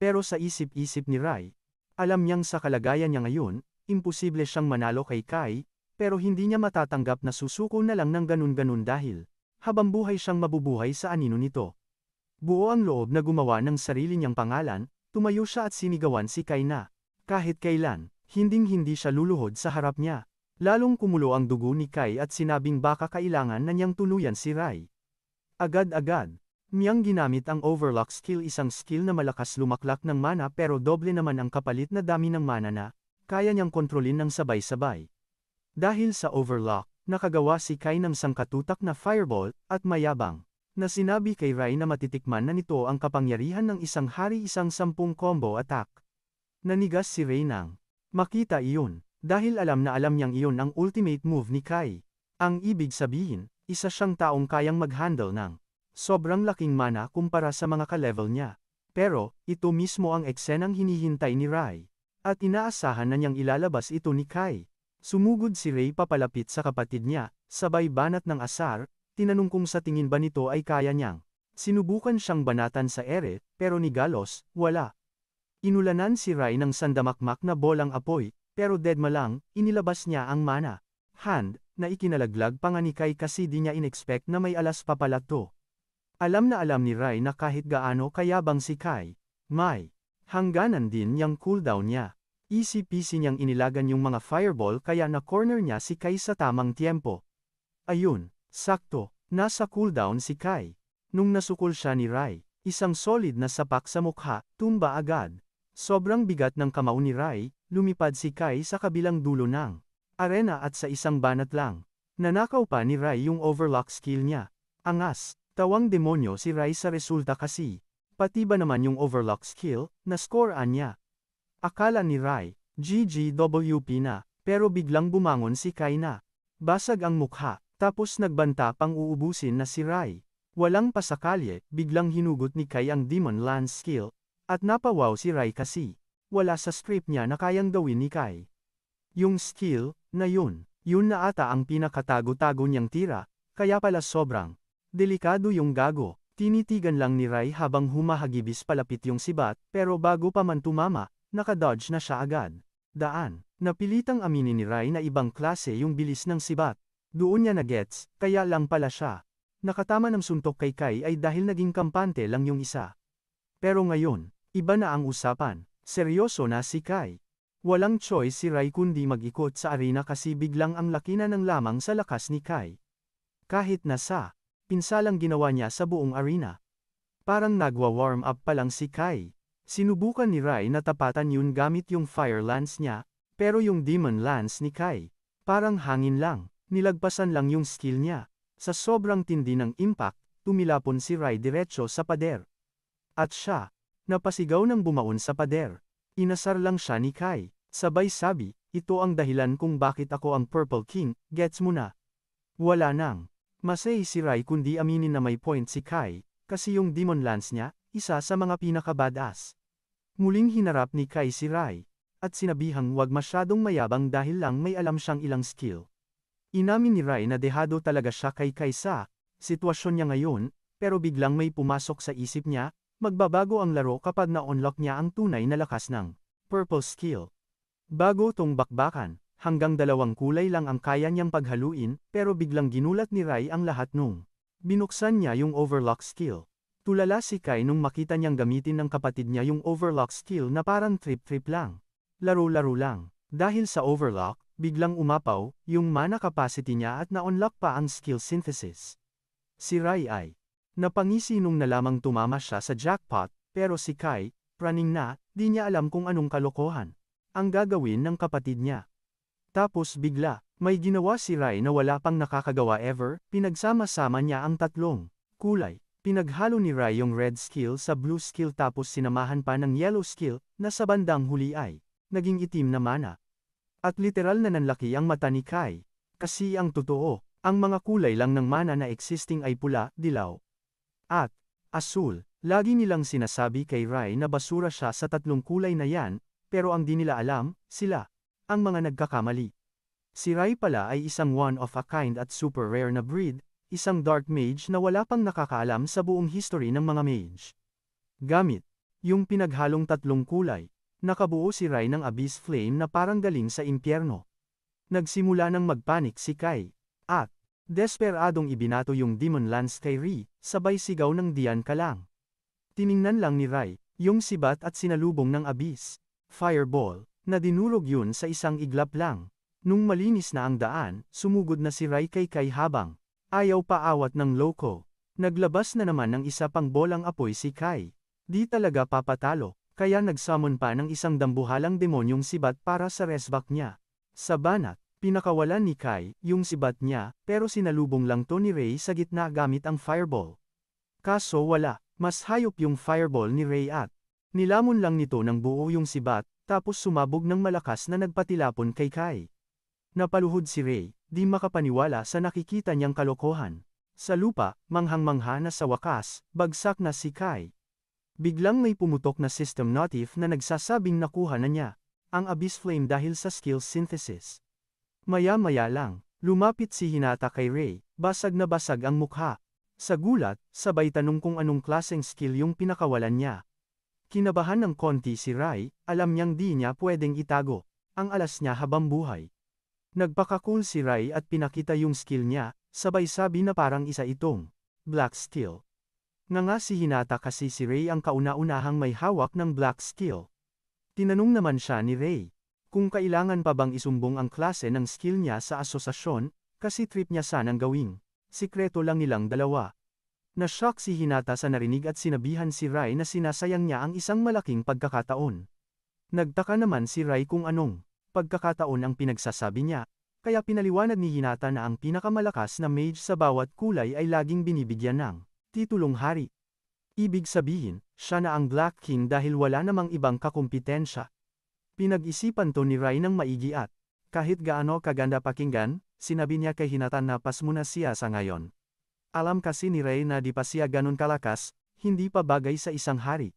Pero sa isip-isip ni Ray, alam niyang sa kalagayan niya ngayon, imposible siyang manalo kay Kai, pero hindi niya matatanggap na susuko na lang ng ganun-ganun dahil habang buhay siyang mabubuhay sa anino nito. Buo ang loob na gumawa ng sarili niyang pangalan, tumayo siya at sinigawan si Kai na kahit kailan, hinding-hindi siya luluhod sa harap niya. Lalong kumulo ang dugo ni Kai at sinabing baka kailangan na niyang tuluyan si Ray. Agad-agad niyang ginamit ang overlock skill, isang skill na malakas lumaklak ng mana pero doble naman ang kapalit na dami ng mana na kaya niyang kontrolin ng sabay-sabay. Dahil sa overlock, nakagawa si Kai ng sangkatutak na fireball, at mayabang na sinabi kay Ray na matitikman na nito ang kapangyarihan ng isang hari, isang 10 combo attack. Nanigas si Ray nang makita iyon, dahil alam na alam niyang iyon ang ultimate move ni Kai. Ang ibig sabihin, isa siyang taong kayang mag-handle ng sobrang laking mana kumpara sa mga ka-level niya. Pero, ito mismo ang eksenang hinihintay ni Ray. At inaasahan na niyang ilalabas ito ni Kai. Sumugod si Ray papalapit sa kapatid niya, sabay banat ng asar, tinanong kung sa tingin ba nito ay kaya niyang. Sinubukan siyang banatan sa ere, pero ni Galos, wala. Inulanan si Ray ng sandamakmak na bolang apoy, pero deadma lang, inilabas niya ang mana. Hand, na ikinalaglag pa nga ni Kai kasi di niya inexpect na may alas pa pala to. Alam na alam ni Ray na kahit gaano kayabang si Kai, may hangganan din niyang cooldown niya. Easy peasy niyang inilagan yung mga fireball kaya na-corner niya si Kai sa tamang tiempo. Ayun, sakto, nasa cooldown si Kai. Nung nasukol siya ni Ray, isang solid na sapak sa mukha, tumba agad. Sobrang bigat ng kamao ni Ray, lumipad si Kai sa kabilang dulo ng arena at sa isang banat lang. Nanakaw pa ni Ray yung overlock skill niya. Angas, tawang demonyo si Ray sa resulta kasi. Pati ba naman yung overlock skill, na-scorean niya. Akala ni Ray, GGWP na, pero biglang bumangon si Kai na. Basag ang mukha, tapos nagbanta pang uubusin na si Ray. Walang pasakalye, biglang hinugot ni Kai ang Demon Lance skill, at napawaw si Ray kasi. Wala sa script niya na kayang gawin ni Kai. Yung skill, na yun na ata ang pinakatago-tago niyang tira, kaya pala sobrang delikado yung gago. Tinitigan lang ni Ray habang humahagibis palapit yung sibat, pero bago pa man tumama, nakadodge na siya agad. Daan, napilitang aminin ni Ray na ibang klase yung bilis ng sibat. Doon niya na-gets, kaya lang pala siya. Nakatama ng suntok kay Kai ay dahil naging kampante lang yung isa. Pero ngayon, iba na ang usapan. Seryoso na si Kai. Walang choice si Ray kundi mag-ikot sa arena kasi biglang ang laki na ng lamang sa lakas ni Kai. Kahit nasa pinsalang ginawa niya sa buong arena. Parang nagwa-warm up pa lang si Kai. Sinubukan ni Ray na tapatan yun gamit yung Fire Lance niya, pero yung Demon Lance ni Kai, parang hangin lang, nilagpasan lang yung skill niya. Sa sobrang tindi ng impact, tumilapon si Ray diretso sa pader. At siya, napasigaw ng bumaon sa pader. Inasar lang siya ni Kai, sabay sabi, ito ang dahilan kung bakit ako ang Purple King, gets mo na. Wala nang masay si Ray kundi aminin na may point si Kai, kasi yung Demon Lance niya, isa sa mga pinaka-badass. Muling hinarap ni Kai si Ray, at sinabihang wag masyadong mayabang dahil lang may alam siyang ilang skill. Inamin ni Ray na dehado talaga siya kay Kai sa sitwasyon niya ngayon, pero biglang may pumasok sa isip niya, magbabago ang laro kapag na-unlock niya ang tunay na lakas ng purple skill. Bago tong bakbakan, hanggang 2 kulay lang ang kaya niyang paghaluin, pero biglang ginulat ni Ray ang lahat nung binuksan niya yung overlock skill. Tulala si Kai nung makita niyang gamitin ng kapatid niya yung overlock skill na parang trip-trip lang. Laro-laro lang. Dahil sa overlock, biglang umapaw yung mana capacity niya at na-unlock pa ang skill synthesis. Si Ray ay napangisi nung nalamang tumama siya sa jackpot, pero si Kai, praning na, di niya alam kung anong kalokohan ang gagawin ng kapatid niya. Tapos bigla, may ginawa si Ray na wala pang nakakagawa ever, pinagsama-sama niya ang tatlong kulay. Pinaghalo ni Ray yung red skill sa blue skill tapos sinamahan pa ng yellow skill, na sa bandang huli ay naging itim na mana. At literal na nanlaki ang mata ni Kai. Kasi ang totoo, ang mga kulay lang ng mana na existing ay pula, dilaw, at asul. Lagi nilang sinasabi kay Ray na basura siya sa tatlong kulay na yan, pero ang di nila alam, sila ang mga nagkakamali. Si Ray pala ay isang one of a kind at super rare na breed, isang dark mage na wala pang nakakaalam sa buong history ng mga mage. Gamit yung pinaghalong tatlong kulay, nakabuo si Ray ng abyss flame na parang galing sa impyerno. Nagsimula ng magpanik si Kai, at desperadong ibinato yung Demon Lance kay Ray, sabay sigaw ng diyan ka lang. Tiningnan lang ni Ray yung sibat at sinalubong ng abyss fireball, na dinurog yun sa isang iglap lang. Nung malinis na ang daan, sumugod na si Ray kay Kai habang ayaw paawat ng loko. Naglabas na naman ng isa pang bolang apoy si Kai. Di talaga papatalo, kaya nagsummon pa ng isang dambuhalang demonyong sibat para sa resback niya. Sa banat, pinakawalan ni Kai yung sibat niya, pero sinalubong lang to ni Ray sa gitna gamit ang fireball. Kaso wala, mas hayop yung fireball ni Ray at nilamon lang nito ng buo yung sibat, tapos sumabog ng malakas na nagpatilapon kay Kai. Napaluhod si Ray, di makapaniwala sa nakikita niyang kalokohan. Sa lupa, manghang-mangha na sa wakas, bagsak na si Kai. Biglang may pumutok na system notif na nagsasabing nakuha na niya ang abyss flame dahil sa skill synthesis. Maya-maya lang, lumapit si Hinata kay Ray, basag na basag ang mukha. Sa gulat, sabay tanong kung anong klaseng skill yung pinakawalan niya. Kinabahan ng konti si Rai, alam niyang di niya pwedeng itago ang alas niya habang buhay. Nagpaka-cool si Rai at pinakita yung skill niya, sabay sabi na parang isa itong black skill. Nga si Hinata kasi si Ray ang kauna-unahang may hawak ng black skill. Tinanong naman siya ni Ray kung kailangan pa bang isumbong ang klase ng skill niya sa asosasyon, kasi trip niya sanang gawing sikreto lang nilang dalawa. Na-shock si Hinata sa narinig at sinabihan si Rai na sinasayang niya ang isang malaking pagkakataon. Nagtaka naman si Rai kung anong pagkakataon ang pinagsasabi niya, kaya pinaliwanag ni Hinata na ang pinakamalakas na mage sa bawat kulay ay laging binibigyan ng titulong hari. Ibig sabihin, siya na ang Black King dahil wala namang ibang kakumpetensya. Pinag-isipan to ni Rai ng maigi at, kahit gaano kaganda pakinggan, sinabi niya kay Hinata na pas muna siya sa ngayon. Alam kasi ni Ray na di pa siya ganun kalakas, hindi pa bagay sa isang hari.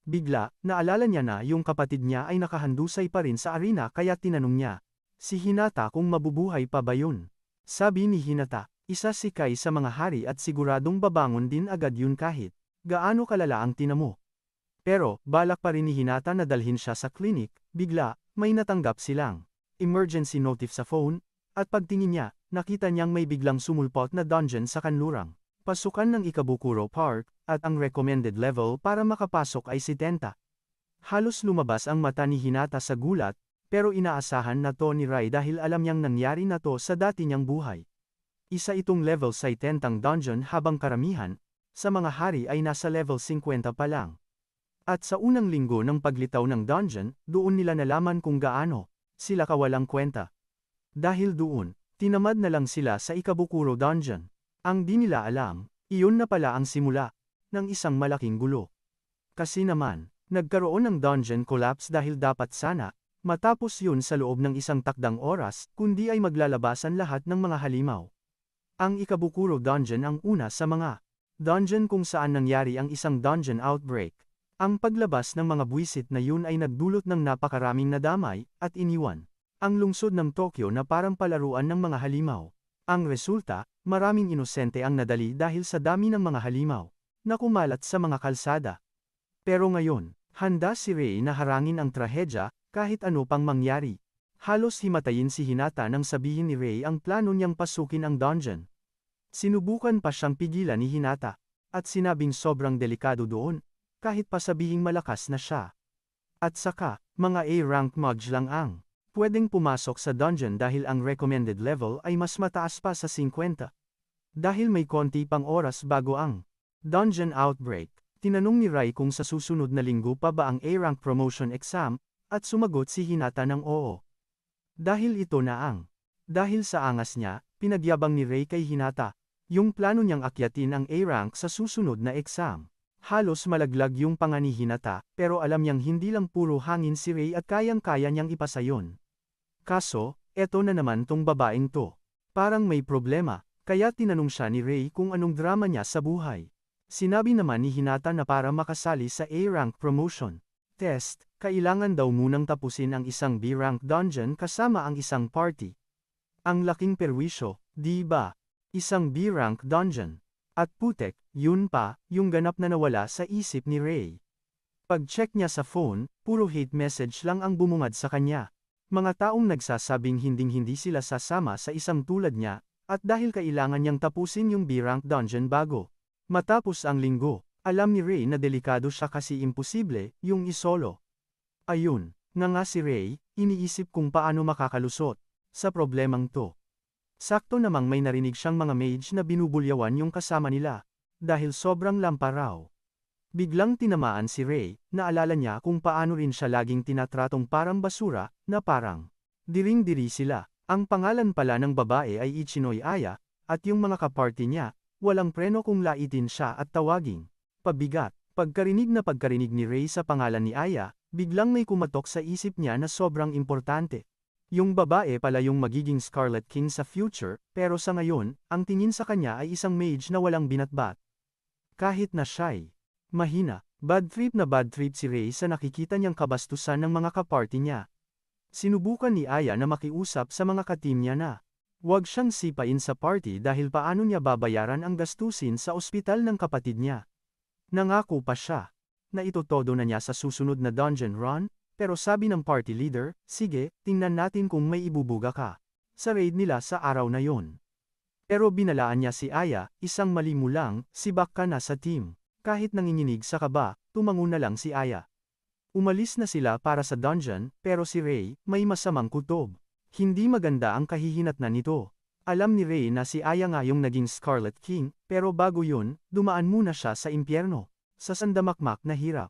Bigla, naalala niya na yung kapatid niya ay nakahandusay pa rin sa arena kaya tinanong niya si Hinata kung mabubuhay pa ba yun. Sabi ni Hinata, isa si Kai sa mga hari at siguradong babangon din agad yun kahit gaano kalala ang tinamo. Pero, balak pa rin ni Hinata na dalhin siya sa klinik, bigla, may natanggap silang emergency notif sa phone, at pagtingin niya, nakita niyang may biglang sumulpot na dungeon sa kanlurang pasukan ng Ikabukuro Park, at ang recommended level para makapasok ay 70. Halos lumabas ang mata ni Hinata sa gulat, pero inaasahan na to ni Rai dahil alam niyang nangyari na to sa dati niyang buhay. Isa itong level 70 dungeon habang karamihan, sa mga hari ay nasa level 50 pa lang. At sa unang linggo ng paglitaw ng dungeon, doon nila nalaman kung gaano sila kawalang kwenta. Dahil doon, tinamad na lang sila sa Ikabukuro Dungeon. Ang di nila alam, iyon na pala ang simula ng isang malaking gulo. Kasi naman, nagkaroon ng dungeon collapse dahil dapat sana, matapos yun sa loob ng isang takdang oras, kundi ay maglalabasan lahat ng mga halimaw. Ang Ikabukuro Dungeon ang una sa mga dungeon kung saan nangyari ang isang dungeon outbreak. Ang paglabas ng mga buwisit na yun ay nagdulot ng napakaraming nadamay, at iniwan ang lungsod ng Tokyo na parang palaruan ng mga halimaw. Ang resulta, maraming inosente ang nadali dahil sa dami ng mga halimaw na kumalat sa mga kalsada. Pero ngayon, handa si Rei na harangin ang trahedya, kahit ano pang mangyari. Halos himatayin si Hinata nang sabihin ni Rei ang plano niyang pasukin ang dungeon. Sinubukan pa siyang pigilan ni Hinata, at sinabing sobrang delikado doon, kahit pa sabihing malakas na siya. At saka, mga A-rank mage lang ang pwedeng pumasok sa dungeon dahil ang recommended level ay mas mataas pa sa 50. Dahil may konti pang oras bago ang dungeon outbreak, tinanong ni Rai kung sa susunod na linggo pa ba ang A-rank promotion exam, at sumagot si Hinata ng oo. Dahil ito na ang dahil sa angas niya, pinagyabang ni Rai kay Hinata yung plano niyang akyatin ang A-rank sa susunod na exam. Halos malaglag yung panga ni Hinata, pero alam niyang hindi lang puro hangin si Ray at kayang-kaya niyang ipasa yon. Kaso, eto na naman tong babaeng to. Parang may problema, kaya tinanong siya ni Ray kung anong drama niya sa buhay. Sinabi naman ni Hinata na para makasali sa A-rank promotion test, kailangan daw munang tapusin ang isang B-rank dungeon kasama ang isang party. Ang laking perwisyo, di ba? Isang B-rank dungeon. At putek, yun pa, yung ganap na nawala sa isip ni Ray. Pag-check niya sa phone, puro hate message lang ang bumungad sa kanya. Mga taong nagsasabing hinding-hindi sila sasama sa isang tulad niya, at dahil kailangan niyang tapusin yung B-rank dungeon bago matapos ang linggo, alam ni Ray na delikado siya kasi imposible yung isolo. Ayun, nga si Ray, iniisip kung paano makakalusot sa problemang to. Sakto namang may narinig siyang mga mage na binubulyawan yung kasama nila, dahil sobrang lampa raw. Biglang tinamaan si Ray, naalala niya kung paano rin siya laging tinatratong parang basura, na parang diring-diri sila. Ang pangalan pala ng babae ay Ichinoi Aya, at yung mga kaparty niya, walang preno kung laitin siya at tawaging pabigat. Pagkarinig ni Ray sa pangalan ni Aya, biglang may kumatok sa isip niya na sobrang importante. Yung babae pala yung magiging Scarlet King sa future, pero sa ngayon, ang tingin sa kanya ay isang mage na walang binatbat. Kahit na siya'y mahina, bad trip si Ray sa nakikita niyang kabastusan ng mga kaparty niya. Sinubukan ni Aya na makiusap sa mga katim niya na huwag siyang sipain sa party dahil paano niya babayaran ang gastusin sa ospital ng kapatid niya. Nangako pa siya na itotodo na niya sa susunod na dungeon run, pero sabi ng party leader, sige, tingnan natin kung may ibubuga ka sa raid nila sa araw na yon. Pero binalaan niya si Aya, isang mali mo lang, sibak ka na sa team. Kahit nanginginig sa kaba, tumango na lang si Aya. Umalis na sila para sa dungeon, pero si Ray, may masamang kutob. Hindi maganda ang kahihinatnan nito. Alam ni Ray na si Aya nga yung naging Scarlet King, pero bago yun, dumaan muna siya sa impyerno. Sa sandamakmak na hirap.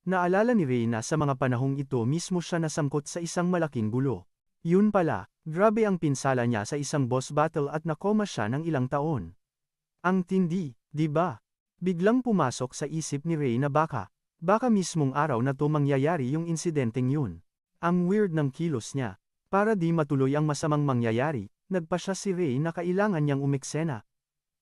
Naalala ni Ray na sa mga panahong ito mismo siya nasangkot sa isang malaking gulo. Yun pala, grabe ang pinsala niya sa isang boss battle at nakoma siya ng ilang taon. Ang tindi, di ba? Biglang pumasok sa isip ni Ray na baka mismong araw na to mangyayari yung insidenteng yun. Ang weird ng kilos niya. Para di matuloy ang masamang mangyayari, nagpa siya si Ray na kailangan niyang umeksena.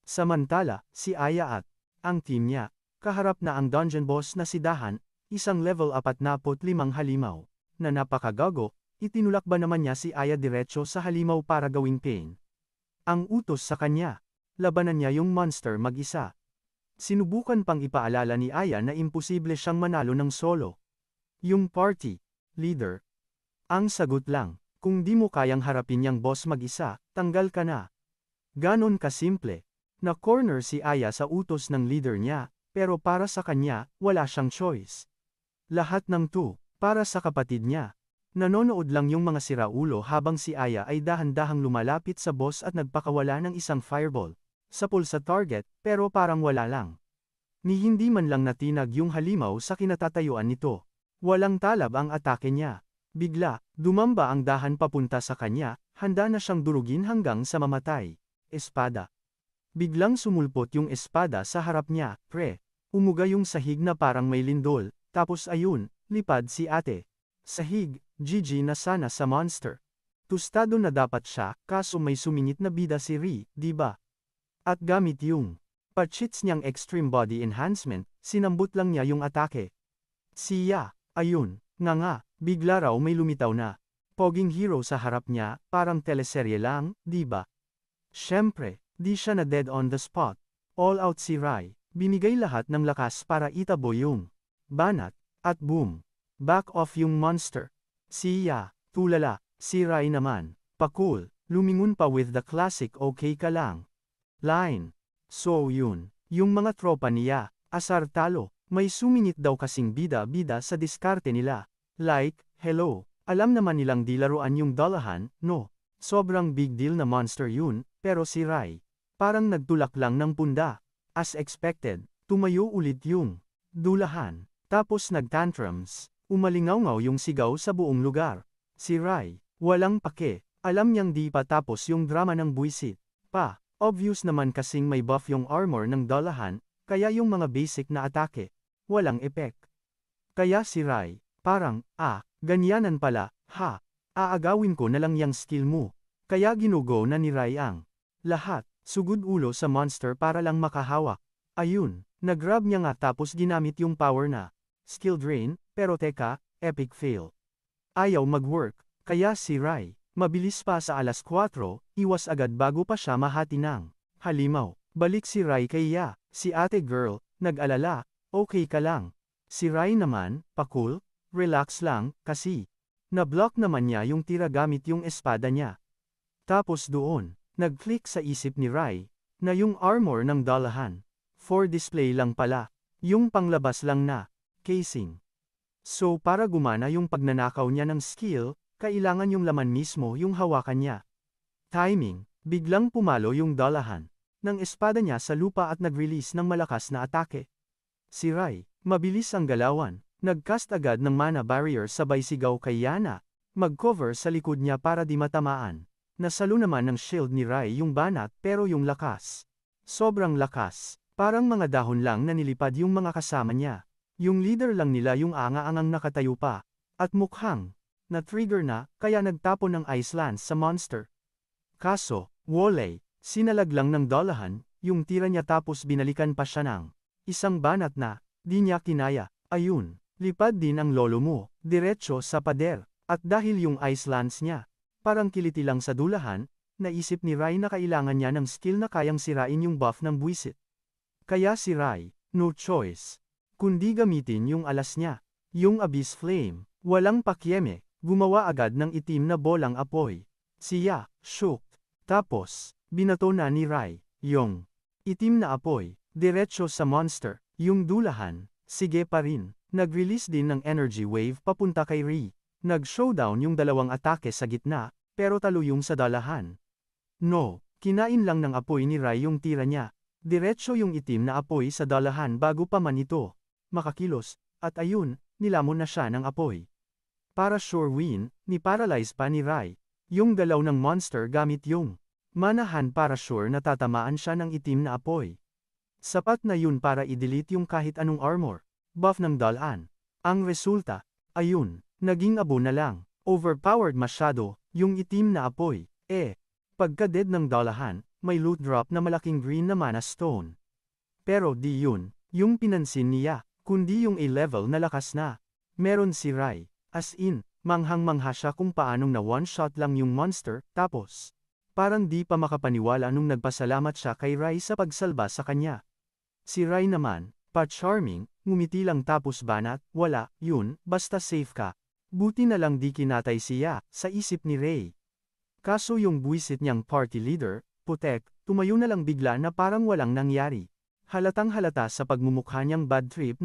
Samantala, si Aya at ang team niya, kaharap na ang dungeon boss na si Dahan, isang level 45 halimaw, na napakagago, itinulak ba naman niya si Aya diretso sa halimaw para gawing pain. Ang utos sa kanya, labanan niya yung monster mag-isa. Sinubukan pang ipaalala ni Aya na imposible siyang manalo ng solo. Yung party leader. Ang sagot lang, kung di mo kayang harapin yang boss mag-isa, tanggal ka na. Ganon kasimple. Na-corner si Aya sa utos ng leader niya, pero para sa kanya, wala siyang choice. Lahat ng para sa kapatid niya. Nanonood lang yung mga siraulo habang si Aya ay dahan-dahang lumalapit sa boss at nagpakawala ng isang fireball. Sapul sa target, pero parang wala lang. Ni hindi man lang natinag yung halimaw sa kinatatayuan nito. Walang talab ang atake niya. Bigla, dumamba ang dahan papunta sa kanya, handa na siyang durugin hanggang sa mamatay. Espada. Biglang sumulpot yung espada sa harap niya, Umuga yung sahig na parang may lindol, tapos ayun, lipad si ate. Sahig, GG na sana sa monster. Tustado na dapat siya, kaso may sumingit na bida si Ri, di ba? At gamit yung pa-cheats niyang extreme body enhancement, sinambut lang niya yung atake. Siya, ayun, nga, bigla raw may lumitaw na poging hero sa harap niya, parang teleserye lang, di ba? Syempre, di siya na dead on the spot. All out si Rai, binigay lahat ng lakas para itabo yung banat, at boom. Back off yung monster. Siya, tulala, si Rai naman, pa-cool, lumingon pa with the classic okay ka lang line. So yun, yung mga tropa niya, asar talo, may sumingit daw kasing bida-bida sa diskarte nila. Like, hello, alam naman nilang di laruan yung dalahan, no? Sobrang big deal na monster yun, pero si Rai, parang nagtulak lang ng punda. As expected, tumayo ulit yung dulahan, tapos nagtantrums, umalingaw-ngaw yung sigaw sa buong lugar. Si Rai, walang pake, alam niyang di pa tapos yung drama ng buwisit. Obvious naman kasing may buff yung armor ng dalahan, kaya yung mga basic na atake, walang epek. Kaya si Rai, parang, ganyanan pala, aagawin ko na lang yang skill mo. Kaya ginugo na ni Rai ang lahat, sugod ulo sa monster para lang makahawak. Ayun, nag-grab niya nga tapos ginamit yung power na skill drain, pero teka, epic fail. Ayaw mag-work, kaya si Rai, mabilis pa sa alas 4, iwas agad bago pa siya mahati ng halimaw. Balik si Rai kay Ya, si ate girl, nag-alala, okay ka lang. Si Rai naman, pa-cool, relax lang, kasi na-block naman niya yung tira gamit yung espada niya. Tapos doon, nag-click sa isip ni Rai, na yung armor ng dalahan, for display lang pala, yung panglabas lang na casing. So para gumana yung pagnanakaw niya ng skill, kailangan yung laman mismo yung hawakan niya. Timing, biglang pumalo yung dalahan ng espada niya sa lupa at nag-release ng malakas na atake. Si Rai, mabilis ang galawan, nag-cast agad ng mana barrier sabay sigaw kay Yana, mag-cover sa likod niya para di matamaan. Nasalo naman ng shield ni Rai yung banat pero yung lakas. Sobrang lakas, parang mga dahon lang na nilipad yung mga kasama niya. Yung leader lang nila yung anga-angang nakatayo pa, at mukhang na-trigger na, kaya nagtapon ng ice lance sa monster. Kaso, wole, sinalag lang ng dalahan, yung tira niya tapos binalikan pa siya ng isang banat na, di niya kinaya. Ayun, lipad din ang lolo mo, diretso sa pader. At dahil yung ice lance niya, parang kiliti lang sa dulahan, naisip ni Rai na kailangan niya ng skill na kayang sirain yung buff ng buwisit. Kaya si Rai, no choice, kundi gamitin yung alas niya, yung Abyss Flame, walang pakieme, gumawa agad ng itim na bolang apoy. Siya, shook. Tapos, binato na ni Rai, yung itim na apoy, diretso sa monster, yung dulahan, sige pa rin, nag-release din ng energy wave papunta kay Ri. Nag-showdown yung dalawang atake sa gitna, pero talo yung sa dalahan. No, kinain lang ng apoy ni Rai yung tira niya. Diretso yung itim na apoy sa dalahan bago pa man ito makakilos, at ayun, nilamon na siya ng apoy. Para sure win, ni-paralyze pa ni Rai yung galaw ng monster gamit yung manahan para sure na tatamaan siya ng itim na apoy. Sapat na yun para i-delete yung kahit anong armor, buff ng dalaan. Ang resulta, ayun, naging abo na lang. Overpowered masyado, yung itim na apoy. Pagka-dead ng dalahan, may loot drop na malaking green na mana stone. Pero di yun, yung pinansin niya, kundi yung A-level na lakas na. Meron si Rai, as in, manghang-mangha siya kung paanong na one-shot lang yung monster, tapos, parang di pa makapaniwala nung nagpasalamat siya kay Rai sa pagsalba sa kanya. Si Rai naman, pa-charming, ngumiti lang tapos banat, wala, yun, basta safe ka. Buti na lang di kinatay siya, sa isip ni Rai. Kaso yung buwisit niyang party leader, Putek, tumayo na lang bigla na parang walang nangyari. Halatang halata sa pagmumukha niyang bad trip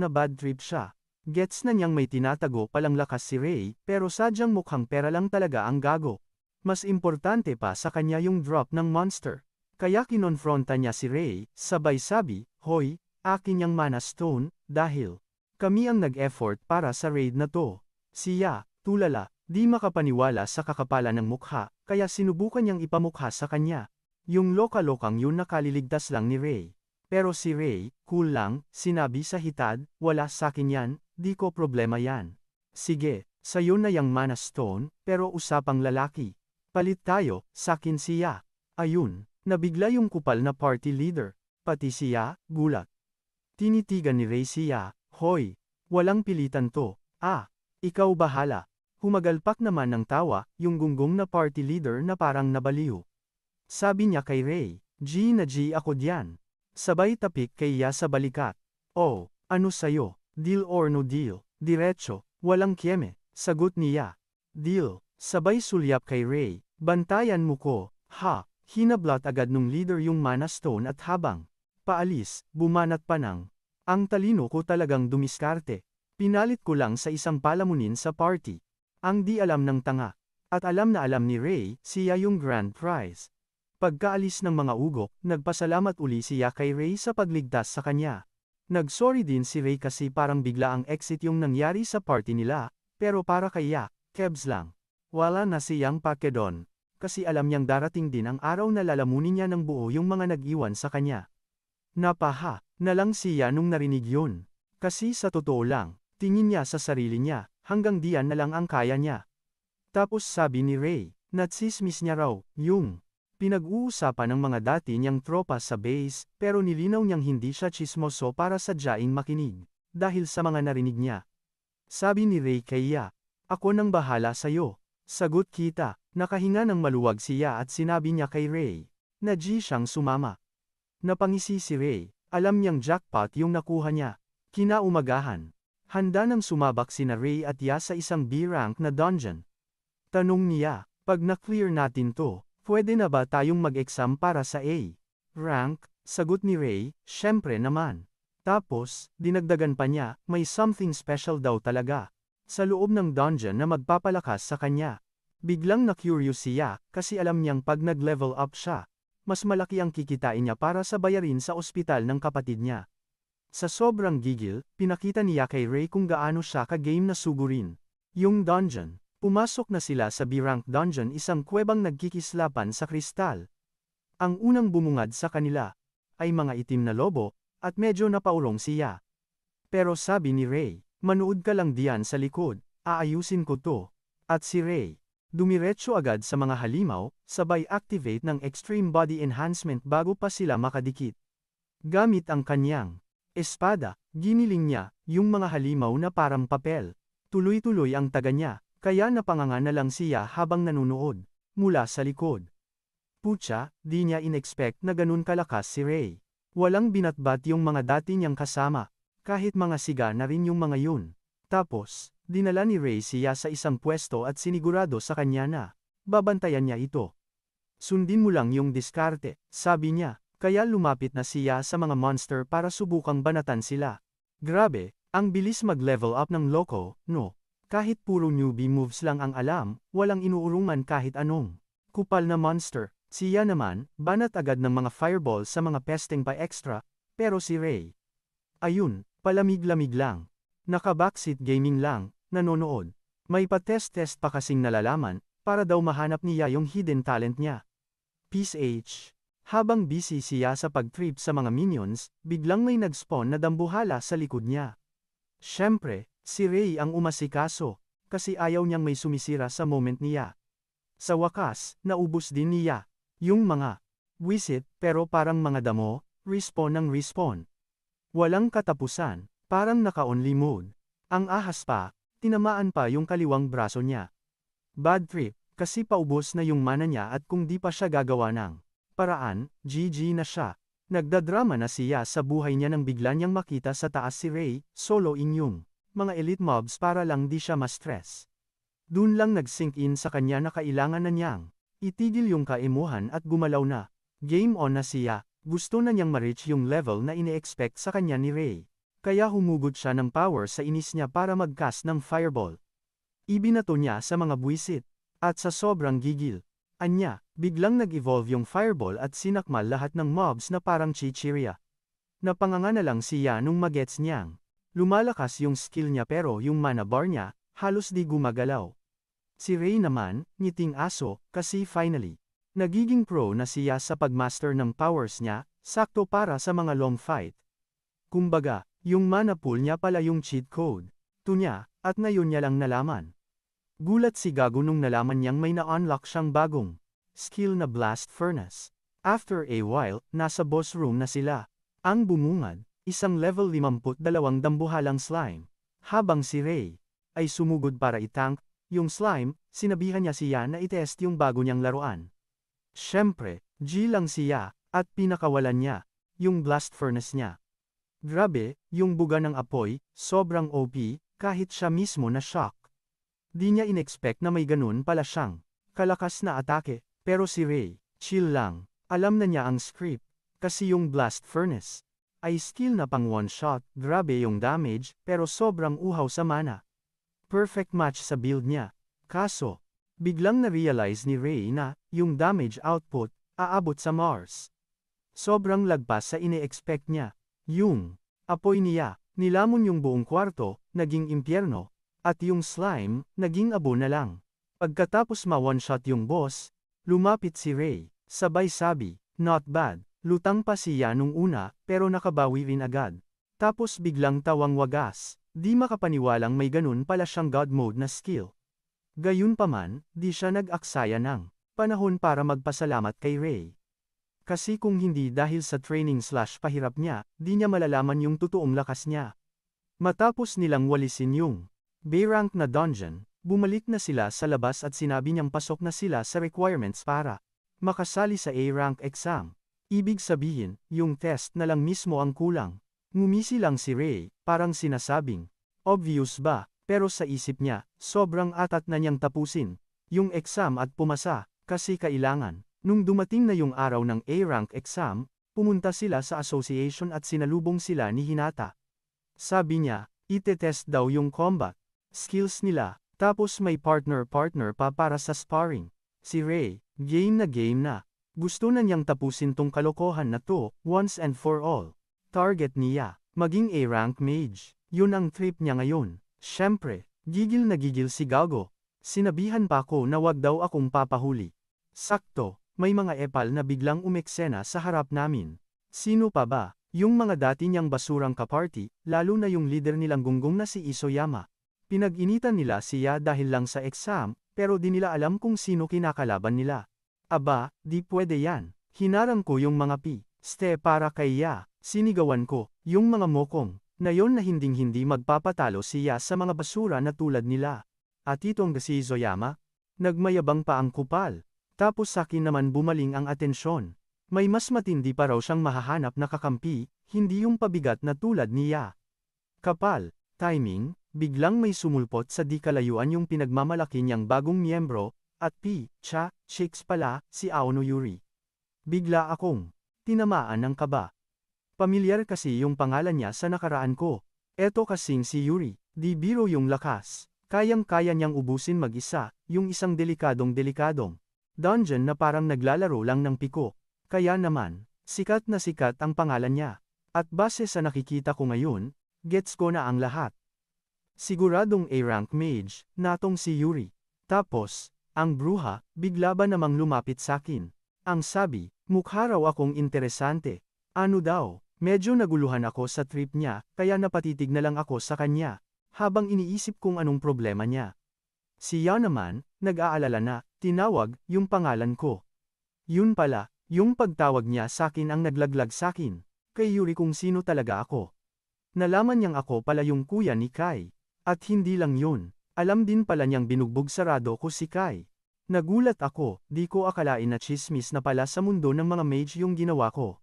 siya. Gets na niyang may tinatago palang lakas si Rai, pero sadyang mukhang pera lang talaga ang gago. Mas importante pa sa kanya yung drop ng monster. Kaya kinonfronta niya si Rai, sabay sabi, "Hoy, akin yang mana stone, dahil kami ang nag-effort para sa raid na to." Siya, tulala, di makapaniwala sa kakapalan ng mukha, kaya sinubukan niyang ipamukha sa kanya. Yung loka-lokang yun nakaliligtas lang ni Rai. Pero si Rai, cool lang, sinabi sa hitad, "Wala sakin yan, di ko problema yan. Sige, sayo na yang mana stone, pero usapang lalaki. Palit tayo, sakin siya." Ayun, nabigla yung kupal na party leader. Pati siya, gulat. Tinitigan ni Rai siya, "Hoy, walang pilitan to, ikaw bahala." Humagalpak naman ng tawa, yung gunggong na party leader na parang nabaliw. Sabi niya kay Rai, G na G ako diyan." Sabay tapik kay Ya sa balikat. "Oh, ano sayo, deal or no deal?" "Diretso, walang kieme," sagot niya. "Deal." Sabay sulyap kay Rai, "Bantayan mo ko." Hinablat agad nung leader yung mana stone at habang paalis, bumanat pa ng, "Ang talino ko talagang dumiskarte. Pinalit ko lang sa isang palamunin sa party." Ang di alam ng tanga. At alam na alam ni Rai, siya yung grand prize. Pagkaalis ng mga ugok, nagpasalamat uli siya kay Rai sa pagligtas sa kanya. Nagsorry din si Rai kasi parang bigla ang exit yung nangyari sa party nila, pero para kay Ya, kebs lang. Wala na siyang pakedon. Kasi alam niyang darating din ang araw na lalamunin niya ng buo yung mga nag-iwan sa kanya. Napaha na lang siya nung narinig yun. Kasi sa totoo lang, tingin niya sa sarili niya, hanggang diyan na lang ang kaya niya. Tapos sabi ni Rai, natsismis niya raw, yung pinag-uusapan ng mga dati niyang tropa sa base, pero nilinaw niyang hindi siya chismoso para sadyaing makinig, dahil sa mga narinig niya. Sabi ni Rai kay Ya, "Ako nang bahala sa'yo." Sagot kita, nakahinga ng maluwag siya at sinabi niya kay Rai, na G siyang sumama. Napangisi si Rai, alam niyang jackpot yung nakuha niya. Kinaumagahan, handa nang sumabak sina Rai at Ya sa isang B-rank na dungeon. Tanong niya, "Pag na-clear natin to, pwede na ba tayong mag-exam para sa A-rank?" Sagot ni Rai, "Syempre naman." Tapos, dinagdagan pa niya, may something special daw talaga sa loob ng dungeon na magpapalakas sa kanya. Biglang na-curious siya, kasi alam niyang pag nag-level up siya, mas malaki ang kikitain niya para sa bayarin sa ospital ng kapatid niya. Sa sobrang gigil, pinakita niya kay Rai kung gaano siya ka-game na sugurin yung dungeon. Pumasok na sila sa B-rank dungeon, isang kuwebang nagkikislapan sa kristal. Ang unang bumungad sa kanila ay mga itim na lobo, at medyo napaurong siya. Pero sabi ni Rai, "Manood ka lang diyan sa likod, aayusin ko to." At si Rai, dumiretso agad sa mga halimaw, sabay activate ng extreme body enhancement bago pa sila makadikit. Gamit ang kanyang espada, giniling niya yung mga halimaw na parang papel. Tuloy-tuloy ang taga niya, Kaya napanganga na lang siya habang nanunood, mula sa likod. Putya, di niya inexpect na ganun kalakas si Ray. Walang binatbat yung mga dati niyang kasama, kahit mga siga na rin yung mga yun. Tapos, dinala ni Ray siya sa isang pwesto at sinigurado sa kanya na, babantayan niya ito. Sundin mo lang yung diskarte, sabi niya, kaya lumapit na siya sa mga monster para subukang banatan sila. Grabe, ang bilis mag-level up ng Loco, no? Kahit puro newbie moves lang ang alam, walang inuurungan kahit anong kupal na monster. Siya naman, banat agad ng mga fireball sa mga pesting pa extra, pero si Ray, ayun, palamig-lamig lang. Naka-backseat gaming lang, nanonood. May pa-test-test pa kasing nalalaman, para daw mahanap niya yung hidden talent niya. Peace H. Habang busy siya sa pag-trip sa mga minions, biglang may nag-spawn na dambuhala sa likod niya. Siyempre, si Ray ang umasikaso, kasi ayaw niyang may sumisira sa moment niya. Sa wakas, naubos din niya. Yung mga wisit, pero parang mga damo, respawn ng respawn. Walang katapusan, parang naka-only mode. Ang ahas pa, tinamaan pa yung kaliwang braso niya. Bad trip, kasi paubos na yung mana niya at kung di pa siya gagawa ng paraan, GG na siya. Nagdadrama na siya sa buhay niya nang bigla niyang makita sa taas si Ray, soloing yung mga elite mobs para lang di siya ma-stress. Dun lang nag-sink in sa kanya na kailangan na niyang itigil yung kaimuhan at gumalaw na. Game on na siya, gusto na niyang ma-reach yung level na ine-expect sa kanya ni Ray. Kaya humugod siya ng power sa inis niya para mag-cast ng fireball. Ibinato niya sa mga buwisit. At sa sobrang gigil, anya, biglang nag-evolve yung fireball at sinakmal lahat ng mobs na parang chichirya. Napanganga na lang siya nung magets niyang lumalakas yung skill niya pero yung mana bar niya, halos di gumagalaw. Si Ray naman, ngiting aso, kasi finally, nagiging pro na siya sa pagmaster ng powers niya, sakto para sa mga long fight. Kumbaga, yung mana pool niya pala yung cheat code. Niya, at ngayon niya lang nalaman. Gulat si Gago nung nalaman niyang may na-unlock siyang bagong skill na Blast Furnace. After a while, nasa boss room na sila. Ang bumungad, isang level 52 dambuhalang slime. Habang si Ray ay sumugod para itank yung slime, sinabihan niya siya na itest yung bago niyang laruan. Siyempre, G lang siya, at pinakawalan niya yung Blast Furnace niya. Grabe, yung buga ng apoy, sobrang OP, kahit siya mismo na shock. Di niya inexpect na may ganun pala siyang kalakas na atake, pero si Ray, chill lang, alam na niya ang script, kasi yung Blast Furnace ay skill na pang one shot, grabe yung damage, pero sobrang uhaw sa mana. Perfect match sa build niya. Kaso, biglang na-realize ni Ray na, yung damage output, aabot sa Mars. Sobrang lagpas sa ine-expect niya. Yung apoy niya, nilamon yung buong kwarto, naging impyerno. At yung slime, naging abo na lang. Pagkatapos ma-one-shot yung boss, lumapit si Ray, sabay sabi, not bad, lutang pa siya nung una, pero nakabawi rin agad. Tapos biglang tawang wagas, di makapaniwalang may ganun pala siyang God mode na skill. Gayunpaman, di siya nag-aksaya ng panahon para magpasalamat kay Ray. Kasi kung hindi dahil sa training/pahirap niya, di niya malalaman yung totoong lakas niya. Matapos nilang walisin yung B-rank na dungeon, bumalik na sila sa labas at sinabi niyang pasok na sila sa requirements para makasali sa A-rank exam. Ibig sabihin, yung test na lang mismo ang kulang. Ngumisi lang si Ray, parang sinasabing, obvious ba, pero sa isip niya, sobrang atat na niyang tapusin yung exam at pumasa, kasi kailangan. Nung dumating na yung araw ng A-rank exam, pumunta sila sa association at sinalubong sila ni Hinata. Sabi niya, itetest daw yung combat skills nila, tapos may partner-partner pa para sa sparring. Si Ray, game na. Gusto na niyang tapusin tong kalokohan na to, once and for all. Target niya, maging A-rank mage. Yun ang trip niya ngayon. Siyempre, gigil na gigil si Gago. Sinabihan pa ko na wag daw akong papahuli. Sakto, may mga epal na biglang umeksena sa harap namin. Sino pa ba? Yung mga dati niyang basurang kaparty, lalo na yung leader nilang gunggong na si Isoyama. Pinag-initan nila siya dahil lang sa exam, pero di nila alam kung sino kinakalaban nila. Aba, di pwede yan. Hinarang ko yung mga ste para kay Ya. Sinigawan ko, yung mga mokong, na yon na hinding-hindi magpapatalo siya sa mga basura na tulad nila. At itong si Isoyama? Nagmayabang pa ang kupal. Tapos sakin naman bumaling ang atensyon. May mas matindi pa raw siyang mahahanap na kakampi, hindi yung pabigat na tulad niya. Kapal, timing, biglang may sumulpot sa di kalayuan yung pinagmamalaki niyang bagong miyembro, at chicks pala, si Aono Yuri. Bigla akong tinamaan ng kaba. Pamilyar kasi yung pangalan niya sa nakaraan ko. Eto kasing si Yuri, di biro yung lakas. Kayang-kaya niyang ubusin mag-isa, yung isang delikadong dungeon na parang naglalaro lang ng piko. Kaya naman, sikat na sikat ang pangalan niya. At base sa nakikita ko ngayon, gets ko na ang lahat. Siguradong A-rank mage, natong si Yuri. Tapos, ang bruha, bigla ba namang lumapit sakin. Ang sabi, mukha raw akong interesante. Ano daw, medyo naguluhan ako sa trip niya, kaya napatitig na lang ako sa kanya, habang iniisip kung anong problema niya. Siya naman, nag-aalala na, tinawag, yung pangalan ko. Yun pala, yung pagtawag niya sakin ang naglaglag sakin, kay Yuri kung sino talaga ako. Nalaman niyang ako pala yung kuya ni Kai. At hindi lang yun, alam din pala niyang binugbog sarado ko si Kai. Nagulat ako, di ko akalain na chismis na pala sa mundo ng mga mage yung ginawa ko.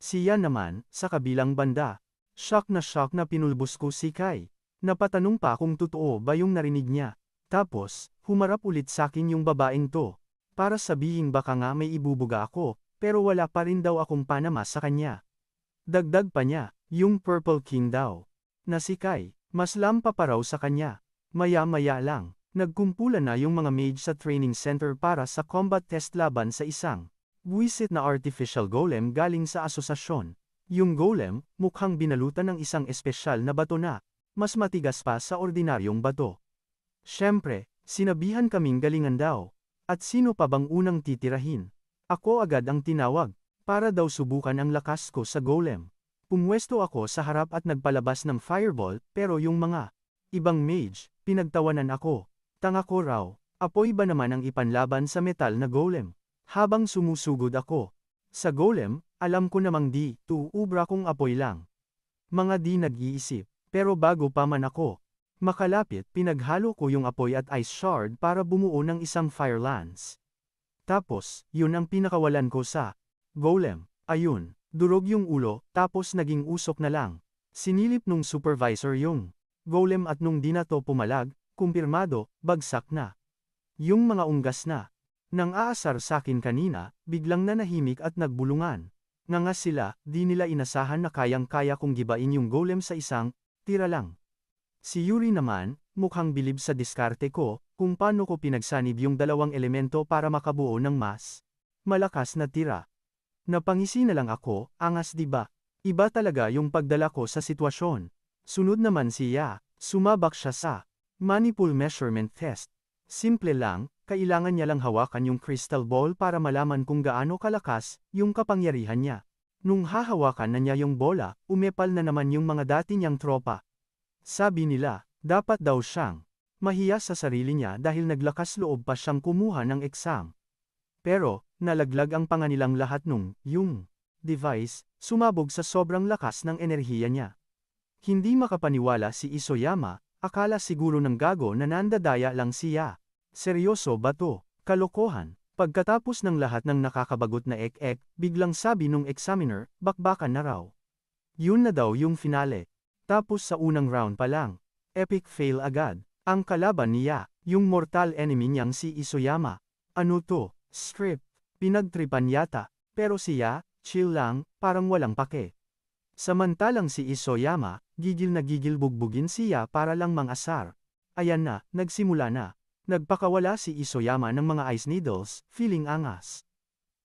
Siya naman, sa kabilang banda, shock na pinulbos ko si Kai. Napatanong pa kung totoo ba yung narinig niya. Tapos, humarap ulit sakin yung babaeng to. Para sabihin baka nga may ibubuga ako, pero wala pa rin daw akong panama sa kanya. Dagdag pa niya, yung Purple King daw. Na si Kai, mas lampa pa raw sa kanya. Maya-maya lang, nagkumpulan na yung mga mage sa training center para sa combat test laban sa isang buwisit na artificial golem galing sa asosasyon. Yung golem, mukhang binalutan ng isang espesyal na bato na, mas matigas pa sa ordinaryong bato. Siyempre, sinabihan kaming galingan daw. At sino pa bang unang titirahin? Ako agad ang tinawag, para daw subukan ang lakas ko sa golem. Pumwesto ako sa harap at nagpalabas ng fireball, pero yung mga ibang mage, pinagtawanan ako. Tanga ko raw, apoy ba naman ang ipanlaban sa metal na golem? Habang sumusugod ako sa golem, alam ko namang ubra kong apoy lang. Mga di nag-iisip, pero bago pa man ako makalapit, pinaghalo ko yung apoy at ice shard para bumuo ng isang fire lance. Tapos, yun ang pinakawalan ko sa golem. Ayun, durog yung ulo, tapos naging usok na lang. Sinilip nung supervisor yung golem at nung di na to pumalag, kumpirmado, bagsak na. Yung mga unggas na nang aasar sakin kanina, biglang nanahimik at nagbulungan. Ngangas sila, di nila inasahan na kayang-kaya kong gibain yung golem sa isang tira lang. Si Yuri naman, mukhang bilib sa diskarte ko, kung paano ko pinagsanib yung dalawang elemento para makabuo ng mas malakas na tira. Napangisi na lang ako, angas diba? Iba talaga yung pagdala ko sa sitwasyon. Sunod naman siya, sumabak siya sa Manipul Measurement Test. Simple lang, kailangan niya lang hawakan yung crystal ball para malaman kung gaano kalakas yung kapangyarihan niya. Nung hahawakan na niya yung bola, umepal na naman yung mga dati niyang tropa. Sabi nila, dapat daw siyang mahiya sa sarili niya dahil naglakas loob pa siyang kumuha ng exam. Pero, nalaglag ang panganilang lahat nung yung device, sumabog sa sobrang lakas ng enerhiya niya. Hindi makapaniwala si Isoyama, akala siguro ng gago na nandadaya lang siya. Seryoso ba to? Kalokohan. Pagkatapos ng lahat ng nakakabagot na ek-ek, biglang sabi nung examiner, bakbakan na raw. Yun na daw yung finale. Tapos sa unang round pa lang, epic fail agad. Ang kalaban niya, yung mortal enemy niyang si Isoyama. Ano to? Script. Pinagtripan yata. Pero siya, chill lang, parang walang pake. Samantalang si Isoyama, gigil na gigil bugbugin siya para lang mangasar. Ayan na, nagsimula na. Nagpakawala si Isoyama ng mga ice needles, feeling angas.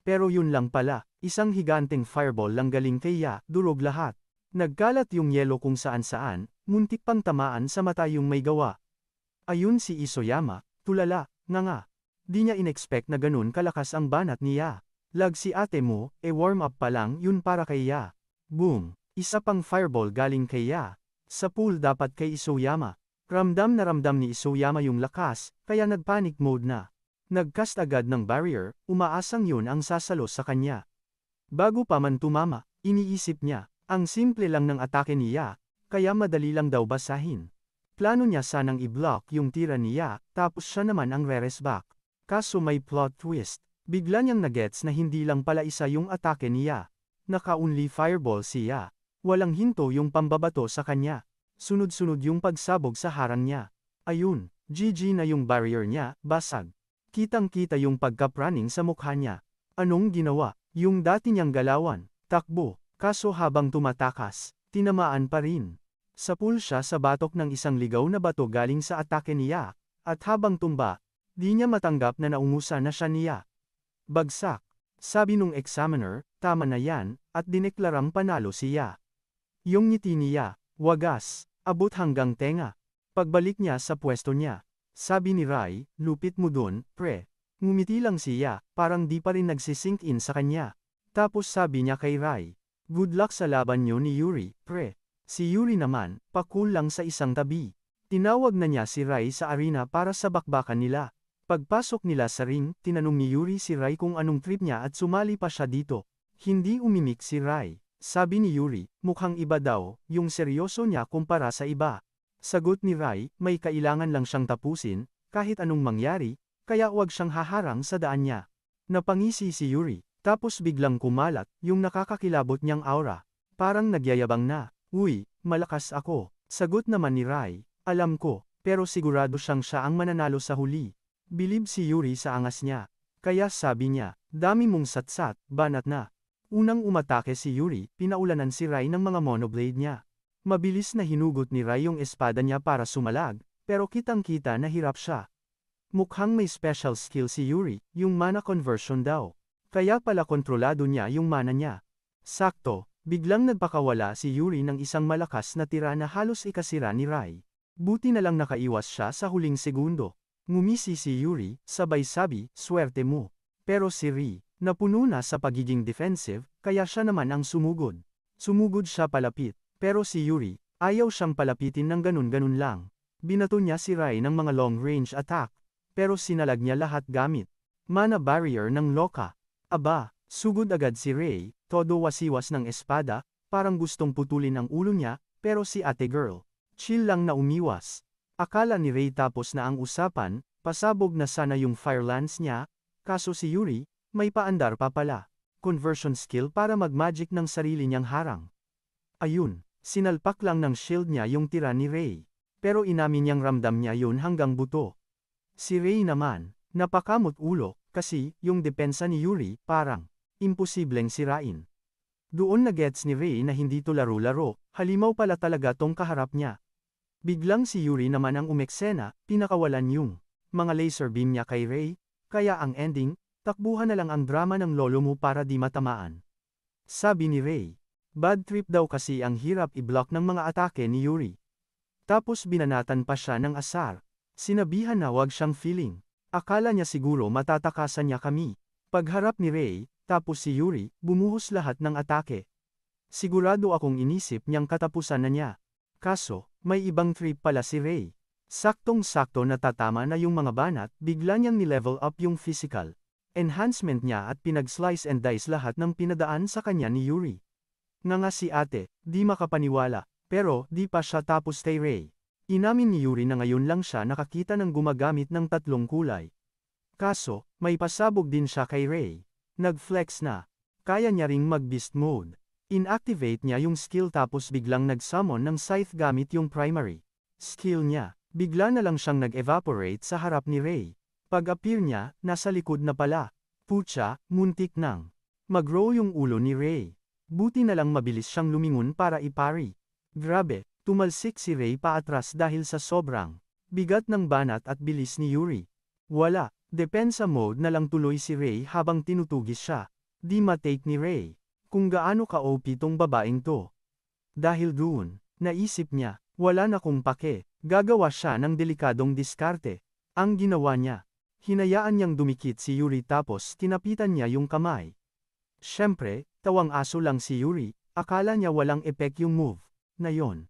Pero yun lang pala, isang higanteng fireball lang galing kaya, durog lahat. Nagkalat yung yelo kung saan-saan, muntik pang tamaan sa mata yung may gawa. Ayun si Isoyama, tulala, nga. Di niya inexpect na ganun kalakas ang banat niya. Lag si ate mo, warm up pa lang yun para kay Ya. Boom! Isa pang fireball galing kay Ya. Sa pool dapat kay Isoyama. Ramdam na ramdam ni Isoyama yung lakas, kaya nagpanic mode na. Nagcast agad ng barrier, umaasang yun ang sasalo sa kanya. Bago pa man tumama, iniisip niya, ang simple lang ng atake niya, kaya madali lang daw basahin. Plano niya sanang i-block yung tira niya, tapos siya naman ang re-resback. Kaso may plot twist. Bigla niyang nagets na hindi lang pala isa yung atake niya. Naka-only fireball siya. Walang hinto yung pambabato sa kanya. Sunod-sunod yung pagsabog sa harang niya. Ayun, GG na yung barrier niya, basag. Kitang-kita yung pagkapraning sa mukha niya. Anong ginawa? Yung dati niyang galawan, takbo, kaso habang tumatakas, tinamaan pa rin. Sapul siya sa batok ng isang ligaw na bato galing sa atake niya, at habang tumba, di niya matanggap na naungusan na siya niya. Bagsak. Sabi nung examiner, tama na yan, at dineklarang panalo siya. Yung ngiti niya, wagas, abot hanggang tenga. Pagbalik niya sa pwesto niya, sabi ni Rai, lupit mo dun, pre. Ngumiti lang siya, parang di pa rin nagsisink in sa kanya. Tapos sabi niya kay Rai, good luck sa laban niyo ni Yuri, pre. Si Yuri naman, pa-cool lang sa isang tabi. Tinawag na niya si Rai sa arena para sa bakbakan nila. Pagpasok nila sa ring, tinanong ni Yuri si Rai kung anong trip niya at sumali pa siya dito. Hindi umimik si Rai. Sabi ni Yuri, mukhang iba daw, yung seryoso niya kumpara sa iba. Sagot ni Rai, may kailangan lang siyang tapusin, kahit anong mangyari, kaya huwag siyang haharang sa daan niya. Napangisi si Yuri, tapos biglang kumalat, yung nakakakilabot niyang aura. Parang nagyayabang na. Uy, malakas ako. Sagot naman ni Rai, alam ko, pero sigurado siya ang mananalo sa huli. Bilib si Yuri sa angas niya. Kaya sabi niya, dami mong satsat, banat na. Unang umatake si Yuri, pinaulanan si Rai ng mga monoblade niya. Mabilis na hinugot ni Rai yung espada niya para sumalag, pero kitang-kita na hirap siya. Mukhang may special skill si Yuri, yung mana conversion daw. Kaya pala kontrolado niya yung mana niya. Sakto. Biglang nagpakawala si Yuri ng isang malakas na tira na halos ikasira ni Rai. Buti na lang nakaiwas siya sa huling segundo. Ngumisi si Yuri, sabay sabi, swerte mo. Pero si Ri, napuno na sa pagiging defensive, kaya siya naman ang sumugod. Sumugod siya palapit, pero si Yuri, ayaw siyang palapitin ng ganun-ganun lang. Binato niya si Rai ng mga long-range attack, pero sinalag niya lahat gamit mana barrier ng Loka. Aba, sugod agad si Ray, todo wasiwas ng espada, parang gustong putulin ang ulo niya, pero si ate girl, chill lang na umiwas. Akala ni Ray tapos na ang usapan, pasabog na sana yung fire lance niya, kaso si Yuri, may paandar pa pala. Conversion skill para mag-magic ng sarili niyang harang. Ayun, sinalpak lang ng shield niya yung tira ni Ray. Pero inamin niyang ramdam niya yun hanggang buto. Si Ray naman, napakamot ulo, kasi, yung depensa ni Yuri, parang, imposibleng sirain. Doon na gets ni Ray na hindi to laro-laro, halimaw pala talaga tong kaharap niya. Biglang si Yuri naman ang umeksena, pinakawalan yung mga laser beam niya kay Ray, kaya ang ending, takbuhan na lang ang drama ng lolo mo para di matamaan. Sabi ni Ray, bad trip daw kasi ang hirap i-block ng mga atake ni Yuri. Tapos binanatan pa siya ng asar. Sinabihan na wag siyang feeling. Akala niya siguro matatakasan niya kami. Pagharap ni Ray, tapos si Yuri, bumuhos lahat ng atake. Sigurado akong inisip niyang katapusan na niya. Kaso, may ibang trip pala si Ray. Saktong-sakto natatama na yung mga banat, bigla niyang ni-level up yung physical enhancement niya at pinag-slice and dice lahat ng pinadaan sa kanya ni Yuri. Nga si ate, di makapaniwala, pero di pa siya tapos kay Ray. Inamin ni Yuri na ngayon lang siya nakakita ng gumagamit ng tatlong kulay. Kaso, may pasabog din siya kay Ray. Nag-flex na. Kaya niya ring mag-beast mode. Inactivate niya yung skill tapos biglang nag-summon ng scythe gamit yung primary skill niya. Bigla na lang siyang nag-evaporate sa harap ni Ray. Pag-appear niya, nasa likod na pala. Pucha, muntik nang mag-roll yung ulo ni Ray. Buti na lang mabilis siyang lumingon para ipari. Grabe. Tumalsik si Ray paatras dahil sa sobrang bigat ng banat at bilis ni Yuri. Wala, depensa mode na lang tuloy si Ray habang tinutugis siya. Di matake ni Ray kung gaano ka-OP tong babaeng to. Dahil doon, naisip niya, wala na kong pake, gagawa siya ng delikadong diskarte. Ang ginawa niya, hinayaan niyang dumikit si Yuri tapos tinapitan niya yung kamay. Siyempre, tawang aso lang si Yuri, akala niya walang epek yung move na yon.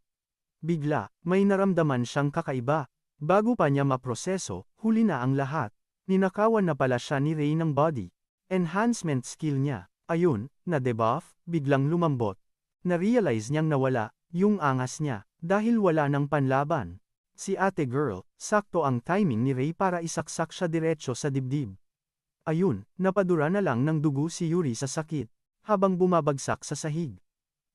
Bigla, may naramdaman siyang kakaiba. Bago pa niya maproseso, huli na ang lahat. Ninakawan na pala siya ni Ray ng body enhancement skill niya. Ayun, na-debuff, biglang lumambot. Na-realize niyang nawala yung angas niya dahil wala ng panlaban. Si ate girl, sakto ang timing ni Ray para isaksak siya diretso sa dibdib. Ayun, napadura na lang ng dugo si Yuri sa sakit, habang bumabagsak sa sahig.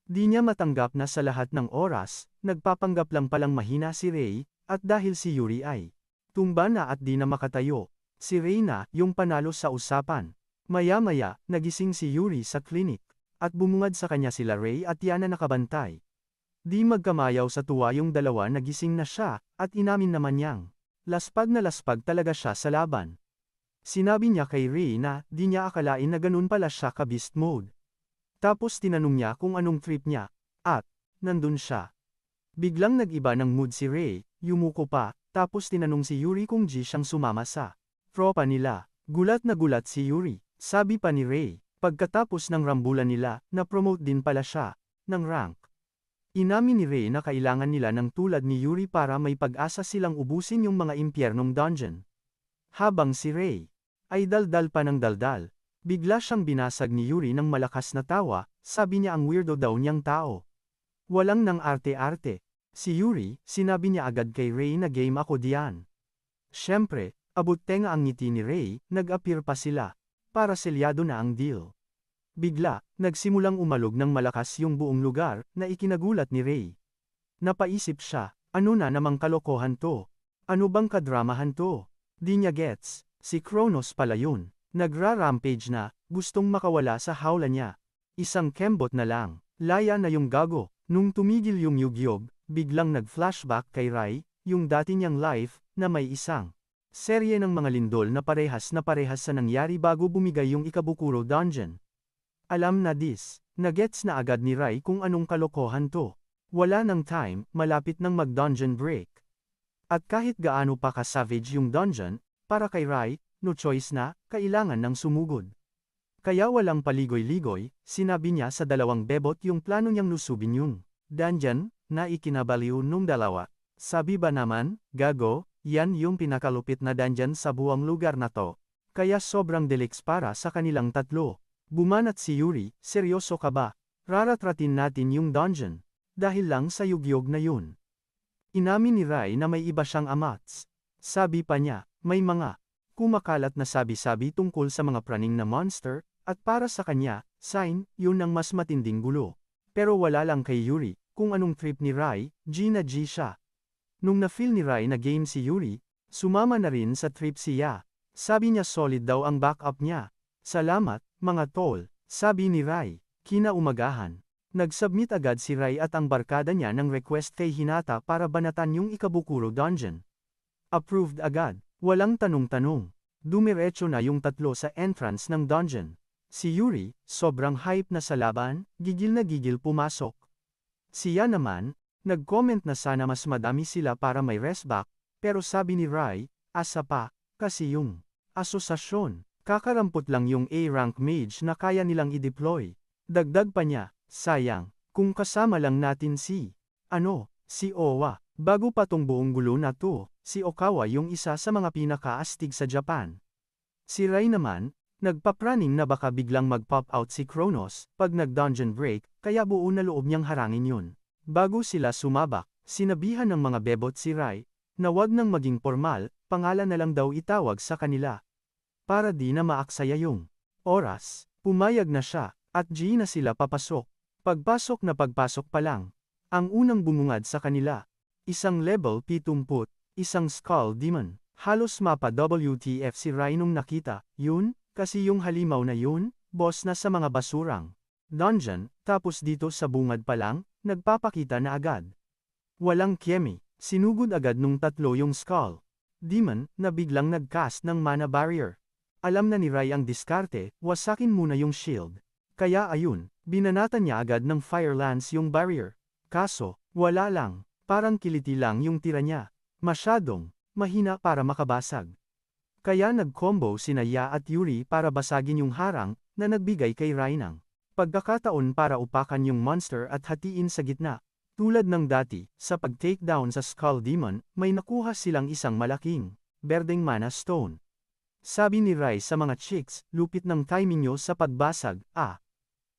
Di niya matanggap na sa lahat ng oras, nagpapanggap lang palang mahina si Ray, at dahil si Yuri ay tumba na at di na makatayo, si Ray na yung panalo sa usapan. Maya-maya, nagising si Yuri sa klinik, at bumungad sa kanya sila Ray at Yana nakabantay. Di magkamayaw sa tuwa yung dalawa nagising na siya, at inamin naman niyang laspag na laspag talaga siya sa laban. Sinabi niya kay Ray na di niya akalain na ganun pala siya ka beast mode. Tapos tinanong niya kung anong trip niya, at nandun siya. Biglang nag-iba ng mood si Ray, yumuko pa, tapos tinanong si Yuri kung G siyang sumama sa tropa nila. Gulat na gulat si Yuri, sabi pa ni Ray, pagkatapos ng rambulan nila, na-promote din pala siya ng rank. Inamin ni Ray na kailangan nila ng tulad ni Yuri para may pag-asa silang ubusin yung mga impyernong dungeon. Habang si Ray ay daldal pa ng daldal, bigla siyang binasag ni Yuri ng malakas na tawa, sabi niya ang weirdo daw niyang tao. Walang nang arte-arte. Si Yuri, sinabi niya agad kay Ray na game ako diyan. Siyempre, abot tenga ang ngiti ni Ray, nag-appear pa sila. Para selyado na ang deal. Bigla, nagsimulang umalog ng malakas yung buong lugar, na ikinagulat ni Ray. Napaisip siya, ano na namang kalokohan to? Ano bang kadramahan to? Di niya gets, si Kronos pala yun. Nagra-rampage na, gustong makawala sa hawla niya. Isang kembot na lang, laya na yung gago. Nung tumigil yung yugyog, biglang nag-flashback kay Ray, yung dati niyang life, na may isang serye ng mga lindol na parehas sa nangyari bago bumigay yung Ikabukuro Dungeon. Alam na nagets na agad ni Ray kung anong kalokohan to. Wala nang time, malapit nang mag-dungeon break. At kahit gaano pa ka-savage yung dungeon, para kay Ray, no choice na, kailangan ng sumugod. Kaya walang paligoy-ligoy, sinabi niya sa dalawang bebot yung plano niyang lusubin yung dungeon, na ikinabaliw nung dalawa. Sabi ba naman, gago, yan yung pinakalupit na dungeon sa buong lugar na to. Kaya sobrang delix para sa kanilang tatlo. Bumanat si Yuri, seryoso ka ba? Raratratin natin yung dungeon. Dahil lang sa yugyog na yun. Inamin ni Ray na may iba siyang amats. Sabi pa niya, may mga kumakalat na sabi-sabi tungkol sa mga praning na monster, at para sa kanya, sign, yun ang mas matinding gulo. Pero wala lang kay Yuri, kung anong trip ni Ray, G na G siya. Nung na-feel ni Ray na game si Yuri, sumama na rin sa trip siya. Sabi niya solid daw ang backup niya. Salamat, mga tol, sabi ni Ray. Kinaumagahan. Nag-submit agad si Ray at ang barkada niya ng request kay Hinata para banatan yung Ikabukuro Dungeon. Approved agad, walang tanong-tanong. Dumiretso na yung tatlo sa entrance ng dungeon. Si Yuri, sobrang hype na sa laban, gigil na gigil pumasok. Siya naman, nag-comment na sana mas madami sila para may rest back, pero sabi ni Ray, asa pa, kasi yung asosasyon, kakarampot lang yung A-rank mage na kaya nilang i-deploy. Dagdag pa niya, sayang, kung kasama lang natin si Owa. Bago pa tong buong gulo na to, si Okawa yung isa sa mga pinaka-astig sa Japan. Si Ray naman, nagpapraning na baka biglang mag-pop out si Kronos, pag nag-dungeon break, kaya buo na loob niyang harangin yun. Bago sila sumabak, sinabihan ng mga bebot si Ray, na wag nang maging formal, pangalan na lang daw itawag sa kanila. Para di na maaksaya yung oras, pumayag na siya, at G na sila papasok. Pagpasok pa lang, ang unang bumungad sa kanila. Isang level 70, isang skull demon. Halos mapa WTF si Ray nung nakita, yun, kasi yung halimaw na yun, boss na sa mga basurang dungeon, tapos dito sa bungad pa lang, nagpapakita na agad. Walang kiemi, sinugod agad nung tatlo yung skull demon, na biglang nag-cast ng mana barrier. Alam na ni Ray ang diskarte, wasakin muna yung shield. Kaya ayun, binanatan niya agad ng fire lance yung barrier. Kaso, wala lang, parang kiliti lang yung tira niya. Masyadong mahina para makabasag. Kaya nag-combo sina Ya at Yuri para basagin yung harang, na nagbigay kay Ray ng pagkakataon para upakan yung monster at hatiin sa gitna. Tulad ng dati, sa pag-takedown sa Skull Demon, may nakuha silang isang malaking, berdeng mana stone. Sabi ni Ray sa mga chicks, lupit ng timing nyo sa pagbasag,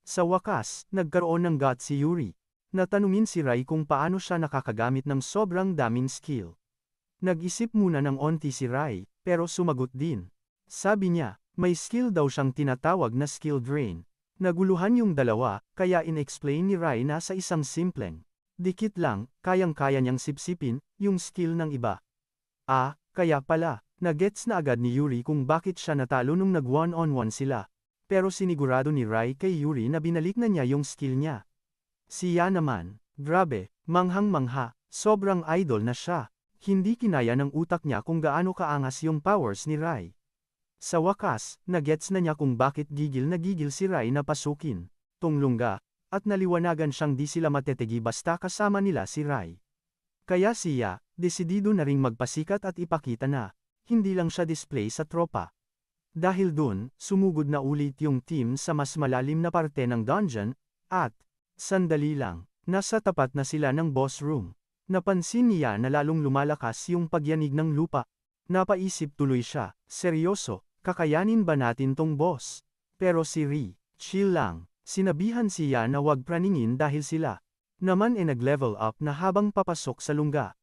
Sa wakas, nagkaroon ng gut si Yuri. Natanungin si Ray kung paano siya nakakagamit ng sobrang daming skill. Nag-isip muna ng onti si Rai, pero sumagot din. Sabi niya, may skill daw siyang tinatawag na skill drain. Naguluhan yung dalawa, kaya in-explain ni Rai na sa isang simpleng dikit lang, kayang-kaya niyang sipsipin yung skill ng iba. Ah, kaya pala, nagets na agad ni Yuri kung bakit siya natalo nung nag one-on-one sila. Pero sinigurado ni Rai kay Yuri na binalik na niya yung skill niya. Siya naman, grabe, manghang-mangha, sobrang idol na siya. Hindi kinaya ng utak niya kung gaano kaangas yung powers ni Rai. Sa wakas, nagets na niya kung bakit gigil na gigil si Rai na pasukin Tunglungga, at naliwanagan siyang di sila matetegi basta kasama nila si Rai. Kaya siya, desidido na ring magpasikat at ipakita na, hindi lang siya display sa tropa. Dahil dun, sumugod na ulit yung team sa mas malalim na parte ng dungeon, at, sandali lang, nasa tapat na sila ng boss room. Napansin niya na lalong lumalakas yung pagyanig ng lupa. Napaisip tuloy siya, seryoso, kakayanin ba natin tong boss? Pero si Ri, chill lang, sinabihan siya na wag praningin dahil sila naman nag-level up na habang papasok sa lungga.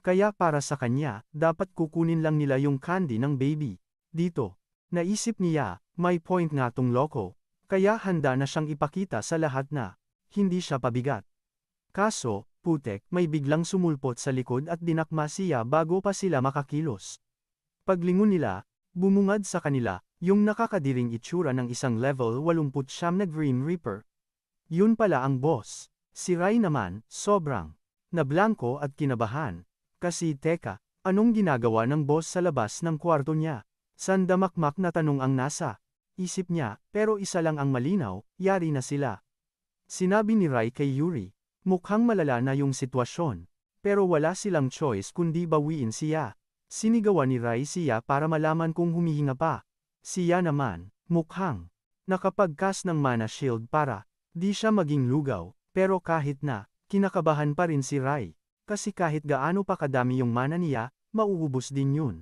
Kaya para sa kanya, dapat kukunin lang nila yung candy ng baby. Dito, naisip niya, may point nga tong loko, kaya handa na siyang ipakita sa lahat na hindi siya pabigat. Kaso, putek, may biglang sumulpot sa likod at dinakma siya bago pa sila makakilos. Paglingon nila, bumungad sa kanila, yung nakakadiring itsura ng isang level 89 na Grim Reaper. Yun pala ang boss. Si Rai naman, sobrang nablangko at kinabahan. Kasi teka, anong ginagawa ng boss sa labas ng kwarto niya? Sandamakmak na tanong ang nasa isip niya, pero isa lang ang malinaw, yari na sila. Sinabi ni Rai kay Yuri. Mukhang malala na yung sitwasyon. Pero wala silang choice kundi bawiin siya. Sinigawan ni Rai siya para malaman kung humihinga pa. Siya naman, mukhang nakapagkas ng mana shield para di siya maging lugaw. Pero kahit na, kinakabahan pa rin si Rai. Kasi kahit gaano pa kadami yung mana niya, mauubos din yun.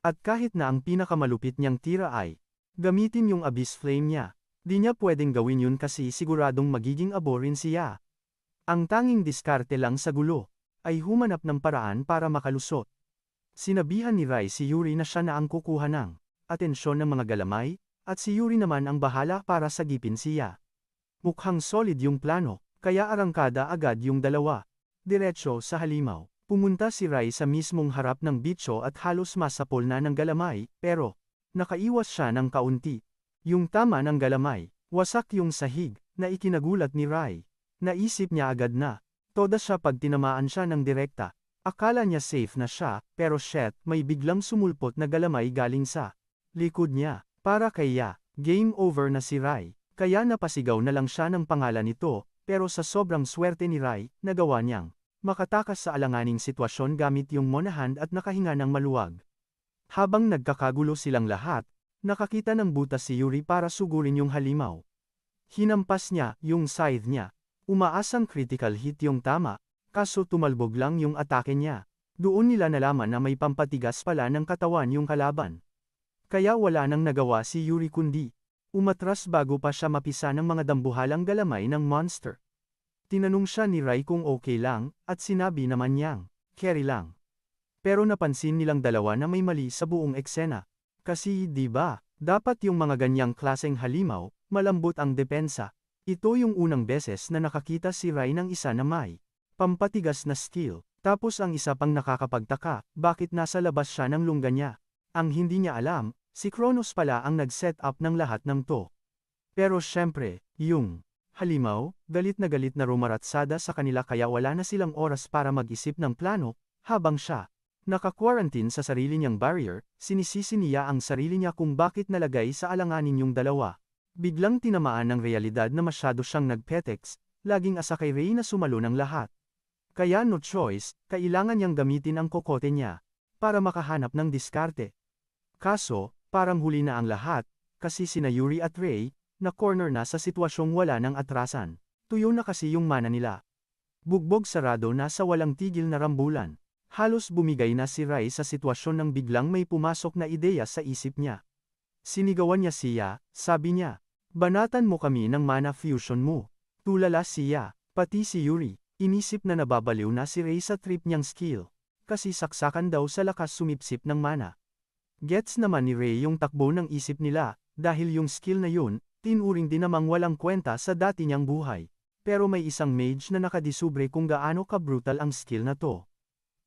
At kahit na ang pinakamalupit niyang tira ay gamitin yung abyss flame niya, di niya pwedeng gawin yun kasi siguradong magiging abo rin siya. Ang tanging diskarte lang sa gulo, ay humanap ng paraan para makalusot. Sinabihan ni Rai si Yuri na siya na ang kukuha ng atensyon ng mga galamay, at si Yuri naman ang bahala para sagipin siya. Mukhang solid yung plano, kaya arangkada agad yung dalawa. Diretso sa halimaw, pumunta si Rai sa mismong harap ng bitso at halos masapol na ng galamay, pero nakaiwas siya ng kaunti. Yung tama ng galamay, wasak yung sahig, na ikinagulat ni Rai. Naisip niya agad na, toda siya pag tinamaan siya ng direkta. Akala niya safe na siya, pero shit, may biglang sumulpot na galamay galing sa likod niya. Para kaya, game over na si Rai. Kaya napasigaw na lang siya ng pangalan nito, pero sa sobrang swerte ni Rai, nagawa niyang makatakas sa alanganing sitwasyon gamit yung monahand at nakahinga ng maluwag. Habang nagkakagulo silang lahat, nakakita ng butas si Yuri para sugurin yung halimaw. Hinampas niya yung scythe niya. Umaasang critical hit yung tama, kaso tumalbog lang yung atake niya. Doon nila nalaman na may pampatigas pala ng katawan yung kalaban. Kaya wala nang nagawa si Yuri kundi umatras bago pa siya mapisa ng mga dambuhalang galamay ng monster. Tinanong siya ni Rai kung okay lang, at sinabi naman niyang, carry lang. Pero napansin nilang dalawa na may mali sa buong eksena. Kasi di ba, dapat yung mga ganyang klaseng halimaw, malambot ang depensa. Ito yung unang beses na nakakita si Rai ng isa na may pampatigas na skill, tapos ang isa pang nakakapagtaka, bakit nasa labas siya ng lungga niya. Ang hindi niya alam, si Kronos pala ang nag-set up ng lahat ng to. Pero syempre, yung halimaw, galit na rumaratsada sa kanila kaya wala na silang oras para mag-isip ng plano, habang siya naka-quarantine sa sarili niyang barrier, sinisisi niya ang sarili niya kung bakit nalagay sa alanganin yung dalawa. Biglang tinamaan ng realidad na masyado siyang nagpetex, laging asa kay Ray na sumalo ng lahat. Kaya no choice, kailangan niyang gamitin ang kokote niya, para makahanap ng diskarte. Kaso, parang huli na ang lahat, kasi sina Yuri at Ray, na corner na sa sitwasyong wala ng atrasan. Tuyo na kasi yung mana nila. Bugbog sarado na sa walang tigil na rambulan. Halos bumigay na si Ray sa sitwasyon nang biglang may pumasok na ideya sa isip niya. Sinigawan niya siya, sabi niya. Banatan mo kami ng mana fusion mo. Tulala siya, pati si Yuri, inisip na nababaliw na si Ray sa trip niyang skill. kasi saksakan daw sa lakas sumipsip ng mana. Gets naman ni Ray yung takbo ng isip nila, dahil yung skill na yun, tinuring din namang walang kwenta sa dati niyang buhay. Pero may isang mage na nakadisubre kung gaano ka-brutal ang skill na to.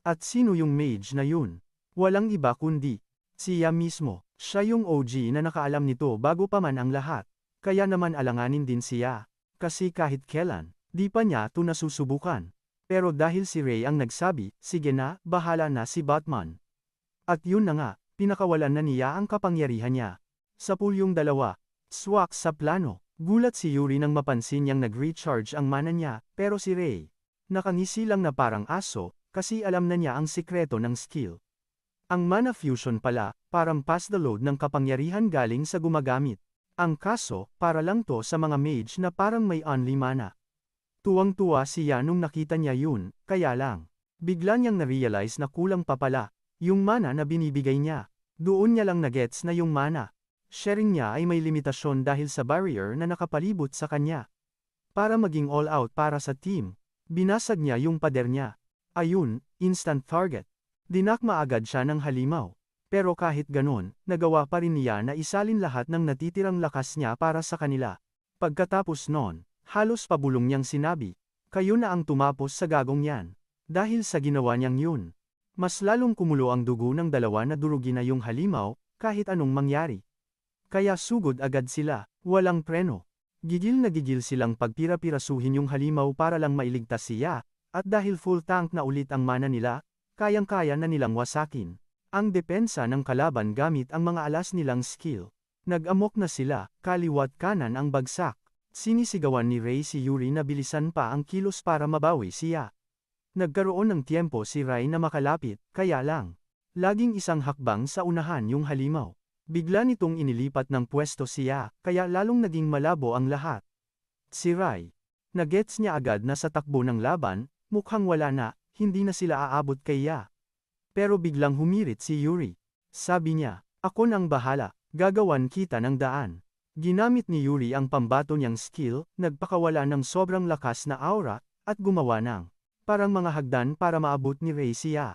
At sino yung mage na yun? Walang iba kundi siya mismo. Siya yung OG na nakaalam nito bago pa man ang lahat. Kaya naman alanganin din siya. Kasi kahit kailan, di pa niya ito nasusubukan. Pero dahil si Ray ang nagsabi, sige na, bahala na si Batman. At yun na nga, pinakawalan na niya ang kapangyarihan niya. Sa pulyong dalawa, swak sa plano. Gulat si Yuri nang mapansin niyang nag-recharge ang mana niya, pero si Ray, nakangisi lang na parang aso, kasi alam na niya ang sikreto ng skill. Ang mana fusion pala, parang pass the load ng kapangyarihan galing sa gumagamit. Ang kaso, para lang to sa mga mage na parang may only mana. Tuwang-tuwa siya nung nakita niya yun, kaya lang. Bigla niyang na-realize na kulang pa pala, yung mana na binibigay niya. Doon niya lang na-gets na yung mana. Sharing niya ay may limitasyon dahil sa barrier na nakapalibot sa kanya. Para maging all out para sa team, binasag niya yung pader niya. Ayun, instant target. Dinakma agad siya ng halimaw. Pero kahit ganon, nagawa pa rin niya na isalin lahat ng natitirang lakas niya para sa kanila. Pagkatapos non, halos pabulong niyang sinabi, kayo na ang tumapos sa gagong yan. Dahil sa ginawa niyang yun, mas lalong kumulo ang dugo ng dalawa na durugin na yung halimaw, kahit anong mangyari. Kaya sugod agad sila, walang preno. Gigil na gigil silang pagpira-pirasuhin yung halimaw para lang mailigtas siya, at dahil full tank na ulit ang mana nila, kayang-kaya na nilang wasakin ang depensa ng kalaban gamit ang mga alas nilang skill. Nag-amok na sila, kaliwat kanan ang bagsak. Sinisigawan ni Ray si Yuri na bilisan pa ang kilos para mabawi siya. Nagkaroon ng tiempo si Ray na makalapit, kaya lang. Laging isang hakbang sa unahan yung halimaw. Bigla nitong inilipat ng pwesto siya, kaya lalong naging malabo ang lahat. Si Ray, nagets niya agad na sa takbo ng laban, mukhang wala na, hindi na sila aabot kay Ya. Pero biglang humirit si Yuri. Sabi niya, ako nang bahala, gagawan kita ng daan. Ginamit ni Yuri ang pambato niyang skill, nagpakawala ng sobrang lakas na aura, at gumawa ng parang mga hagdan para maabot ni Ray si Ya.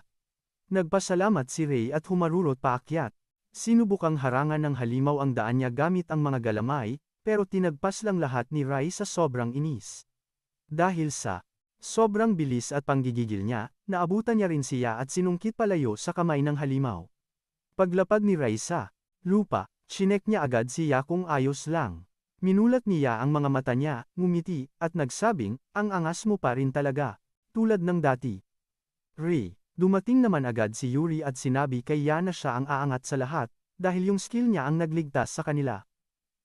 Nagpasalamat si Ray at humarurot paakyat. Sinubukang harangan ng halimaw ang daan niya gamit ang mga galamay, pero tinagpas lang lahat ni Ray sa sobrang inis. Dahil sa sobrang bilis at panggigigil niya, naabutan niya rin siya at sinungkit palayo sa kamay ng halimaw. Paglapag ni Ray sa lupa, chinek niya agad siya kung ayos lang. Minulat niya ang mga mata niya, ngumiti, at nagsabing, ang angas mo pa rin talaga. Tulad ng dati. Ray, dumating naman agad si Yuri at sinabi kay Ya na siya ang aangat sa lahat, dahil yung skill niya ang nagligtas sa kanila.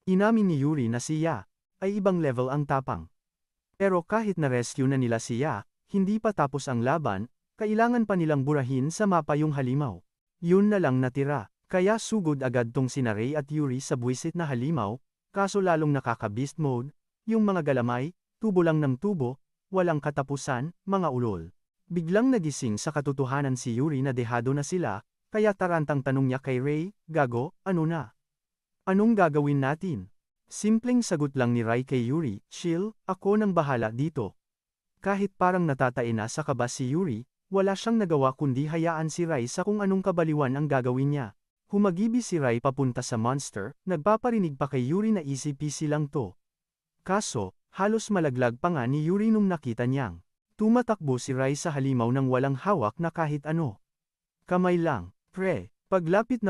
Inamin ni Yuri na si Ya ay ibang level ang tapang. Pero kahit na-rescue na nila si Ya, hindi pa tapos ang laban, kailangan pa nilang burahin sa mapa yung halimaw. Yun na lang natira, kaya sugod agad tong sina Ray at Yuri sa buwisit na halimaw, kaso lalong nakaka-beast mode, yung mga galamay, tubo lang ng tubo, walang katapusan, mga ulol. Biglang nagising sa katotohanan si Yuri na dehado na sila, kaya tarantang tanong niya kay Ray, gago, ano na? Anong gagawin natin? Simpleng sagot lang ni Ray kay Yuri, chill, ako nang bahala dito. Kahit parang natatain na sa kaba si Yuri, wala siyang nagawa kundi hayaan si Ray sa kung anong kabaliwan ang gagawin niya. Humagibi si Ray papunta sa monster, nagpaparinig pa kay Yuri na easy-peasy lang to. Kaso, halos malaglag pa nga ni Yuri nung nakita niyang tumatakbo si Ray sa halimaw ng walang hawak na kahit ano. Kamay lang, pre. Paglapit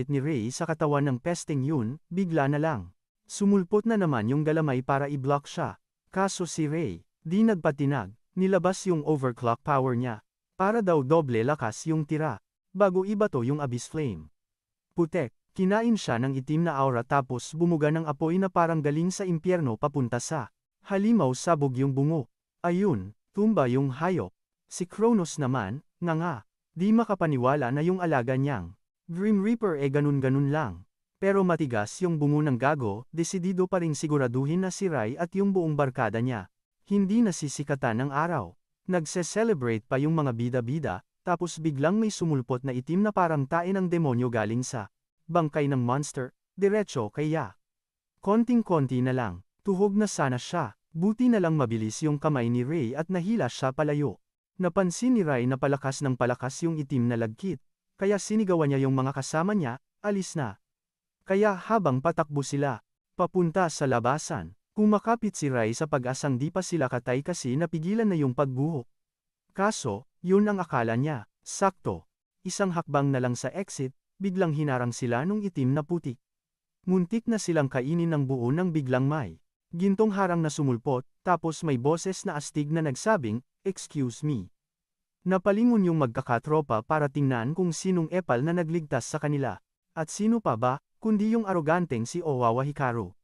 ni Ray sa katawan ng pesting yun, bigla na lang. Sumulpot na naman yung galamay para i-block siya. Kaso si Ray, di nagpatinag, nilabas yung overclock power niya. Para daw doble lakas yung tira. Bago ibato yung abyss flame. Putek, kinain siya ng itim na aura tapos bumuga ng apoy na parang galing sa impyerno papunta sa halimaw sabog yung bungo. Ayun, tumba yung hayop. Si Kronos naman, nga, di makapaniwala na yung alaga niyang Grim Reaper ganun-ganun lang. Pero matigas yung bungo ng gago, desidido pa ring siguraduhin na si Ray at yung buong barkada niya. Hindi nasisikatan ng araw. Nagse-celebrate pa yung mga bida-bida, tapos biglang may sumulpot na itim na parang tae ng demonyo galing sa bangkay ng monster, diretso kay Ya. Konting-konti na lang, tuhog na sana siya, buti na lang mabilis yung kamay ni Ray at nahila siya palayo. Napansin ni Rai na palakas ng palakas yung itim na lagkit, kaya sinigawan niya yung mga kasama niya, alis na. Kaya habang patakbo sila, papunta sa labasan, kumakapit si Rai sa pag-asang di pa sila katay kasi napigilan na yung pagbuhok. Kaso, yun ang akala niya, sakto. Isang hakbang na lang sa exit, biglang hinarang sila nung itim na putik. Muntik na silang kainin ng buo nang biglang may gintong harang na sumulpot, tapos may boses na astig na nagsabing, "Excuse me." Napalingon yung magkakatropa para tingnan kung sinong epal na nagligtas sa kanila. At sino pa ba, kundi yung aroganteng si Owawa Hikaru.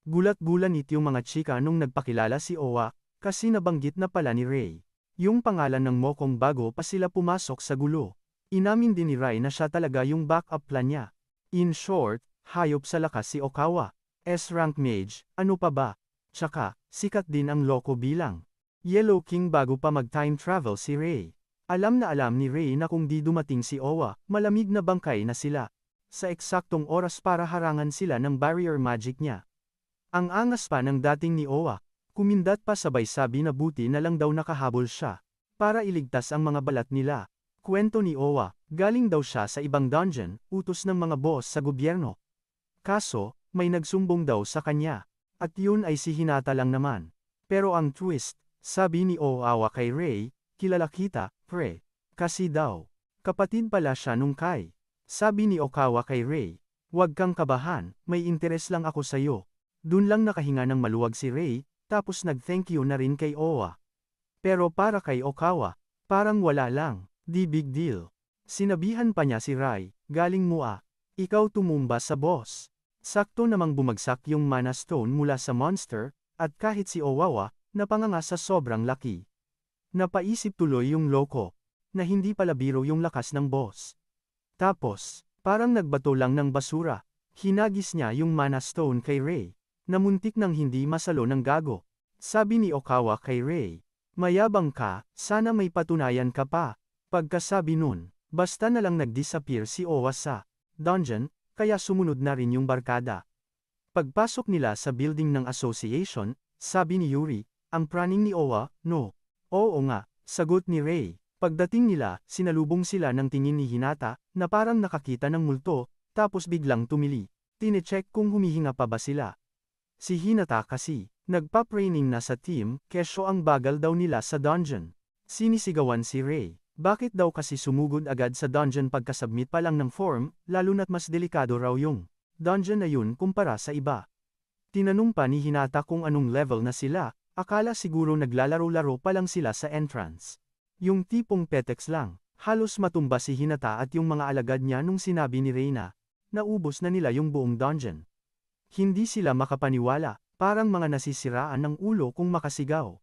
Gulat-gulanit yung mga chika nung nagpakilala si Owa, kasi nabanggit na pala ni Ray yung pangalan ng Mokong bago pa sila pumasok sa gulo. Inamin din ni Rai na siya talaga yung backup plan niya. In short, hayop sa lakas si Okawa. S-rank mage, ano pa ba? Tsaka, sikat din ang loko bilang Yellow King bago pa mag-time travel si Ray. Alam na alam ni Ray na kung di dumating si Owa, malamig na bangkay na sila. Sa eksaktong oras para harangan sila ng barrier magic niya. Ang angas pa ng dating ni Owa, kumindat pa sabay sabi na buti na lang daw nakahabol siya, para iligtas ang mga balat nila. Kwento ni Owa, galing daw siya sa ibang dungeon, utos ng mga boss sa gobyerno. Kaso, may nagsumbong daw sa kanya. At yun ay si Hinata lang naman. Pero ang twist, sabi ni Owa kay Ray, kilala kita, pre. Kasi daw, kapatid pala siya nung Kai. Sabi ni Okawa kay Ray, huwag kang kabahan, may interes lang ako sa'yo. Dun lang nakahinga ng maluwag si Ray, tapos nag-thank you na rin kay Owa. Pero para kay Okawa, parang wala lang, di big deal. Sinabihan pa niya si Rai, galing mo ah. Ikaw tumumba sa boss. Sakto namang bumagsak yung mana stone mula sa monster, at kahit si Owawa, napanganga sa sobrang laki. Napaisip tuloy yung loko, na hindi pala biro yung lakas ng boss. Tapos, parang nagbato lang ng basura, hinagis niya yung mana stone kay Ray, na muntik nang hindi masalo ng gago. Sabi ni Okawa kay Ray, mayabang ka, sana may patunayan ka pa. Pagkasabi nun, basta na lang nag-disappear si Owa sa dungeon, kaya sumunod na rin yung barkada. Pagpasok nila sa building ng association, sabi ni Yuri, ang praning ni Owa, no. Oo nga, sagot ni Ray. Pagdating nila, sinalubong sila ng tingin ni Hinata, na parang nakakita ng multo, tapos biglang tumili. Tinecheck kung humihinga pa ba sila. Si Hinata kasi, nagpa-training na sa team, kesyo ang bagal daw nila sa dungeon. Sinisigawan si Ray. Bakit daw kasi sumugod agad sa dungeon pagkasubmit pa lang ng form, lalo na't mas delikado raw yung dungeon na yun kumpara sa iba. Tinanong pa ni Hinata kung anong level na sila, akala siguro naglalaro-laro pa lang sila sa entrance. Yung tipong petex lang, halos matumba si Hinata at yung mga alagad niya nung sinabi ni Reina, naubos na nila yung buong dungeon. Hindi sila makapaniwala, parang mga nasisiraan ng ulo kung makasigaw.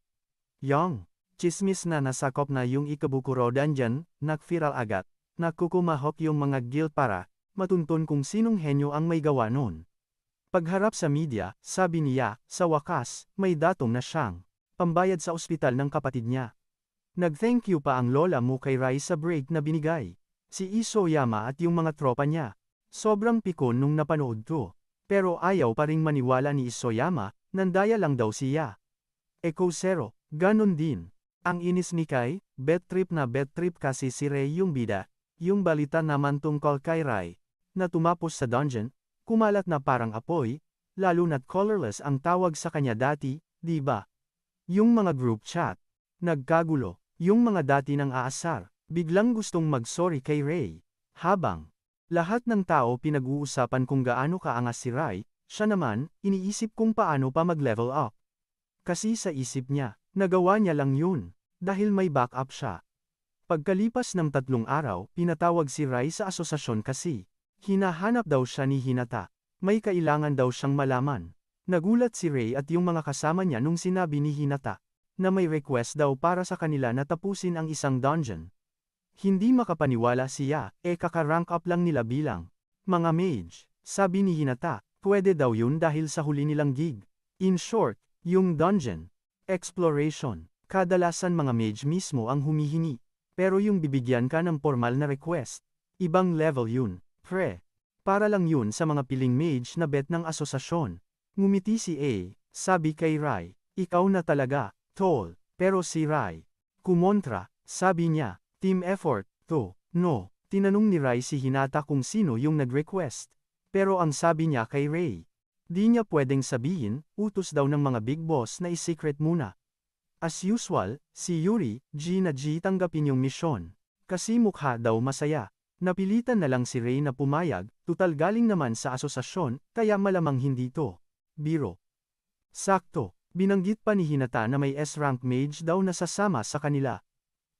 Yang chismis na nasakop na yung Ikebukuro dungeon, nag-viral agad. Nagkukumahok yung mga guild para matuntun kung sinong henyo ang may gawa nun. Pagharap sa media, sabi niya, sa wakas, may datong na siyang pambayad sa ospital ng kapatid niya. Nag-thank you pa ang lola mo kay Rai sa break na binigay. Si Isoyama at yung mga tropa niya. Sobrang pikon nung napanood to. Pero ayaw pa ring maniwala ni Isoyama, nandaya lang daw siya. Eko Zero, ganon din. Ang inis ni Kai, bad trip kasi si Ray yung bida. Yung balita naman tungkol kay Rai, na tumapos sa dungeon, kumalat na parang apoy, lalo na't colorless ang tawag sa kanya dati, di ba? Yung mga group chat, nagkagulo, yung mga dati ng aasar, biglang gustong mag-sorry kay Ray. Habang lahat ng tao pinag-uusapan kung gaano kaangas si Rai, siya naman, iniisip kung paano pa mag-level up. Kasi sa isip niya, nagawa niya lang yun. Dahil may backup siya. Pagkalipas ng 3 araw, pinatawag si Rai sa asosasyon kasi hinahanap daw siya ni Hinata. May kailangan daw siyang malaman. Nagulat si Ray at yung mga kasama niya nung sinabi ni Hinata na may request daw para sa kanila na tapusin ang isang dungeon. Hindi makapaniwala siya, kaka-rank up lang nila bilang mga mage. Sabi ni Hinata, pwede daw yun dahil sa huli nilang gig. In short, yung dungeon exploration. Kadalasan mga mage mismo ang humihingi. Pero yung bibigyan ka ng formal na request, ibang level yun, pre. Para lang yun sa mga piling mage na bet ng asosasyon. Ngumiti si A, sabi kay Rai, ikaw na talaga, tol. Pero si Rai, kumontra, Sabi niya, team effort, to. No, tinanong ni Rai si Hinata kung sino yung nag-request. Pero ang sabi niya kay Ray, di niya pwedeng sabihin, utos daw ng mga big boss na i-secret muna. As usual, si Yuri, G na G tanggapin yung misyon. Kasi mukha daw masaya. Napilitan na lang si Ray na pumayag, tutal galing naman sa asosasyon, kaya malamang hindi to. Biro. Sakto, binanggit pa ni Hinata na may S-rank mage daw na sasama sa kanila.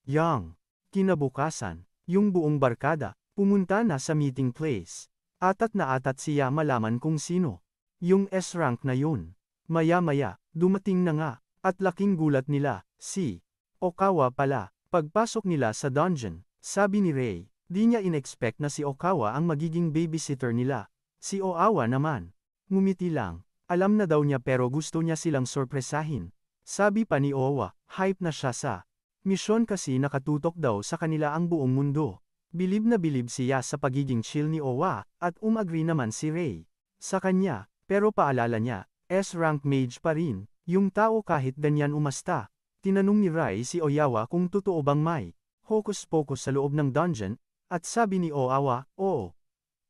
Yang. Kinabukasan, yung buong barkada, pumunta na sa meeting place. Atat na atat siya malaman kung sino. Yung S-rank na yun. Maya-maya, dumating na nga, at laking gulat nila, si Okawa pala. Pagpasok nila sa dungeon, sabi ni Ray, di niya inexpect na si Okawa ang magiging babysitter nila. Si Oawa naman, ngumiti lang, alam na daw niya pero gusto niya silang sorpresahin. Sabi pa ni Owa, hype na siya sa misyon kasi nakatutok daw sa kanila ang buong mundo. Bilib na bilib siya sa pagiging chill ni Owa, at umagri naman si Ray sa kanya, pero paalala niya, S-rank mage pa rin, yung tao kahit ganyan umasta. Tinanong ni Rai si Oyawa kung totoo bang may hocus-pocus sa loob ng dungeon, at sabi ni Oawa, oo.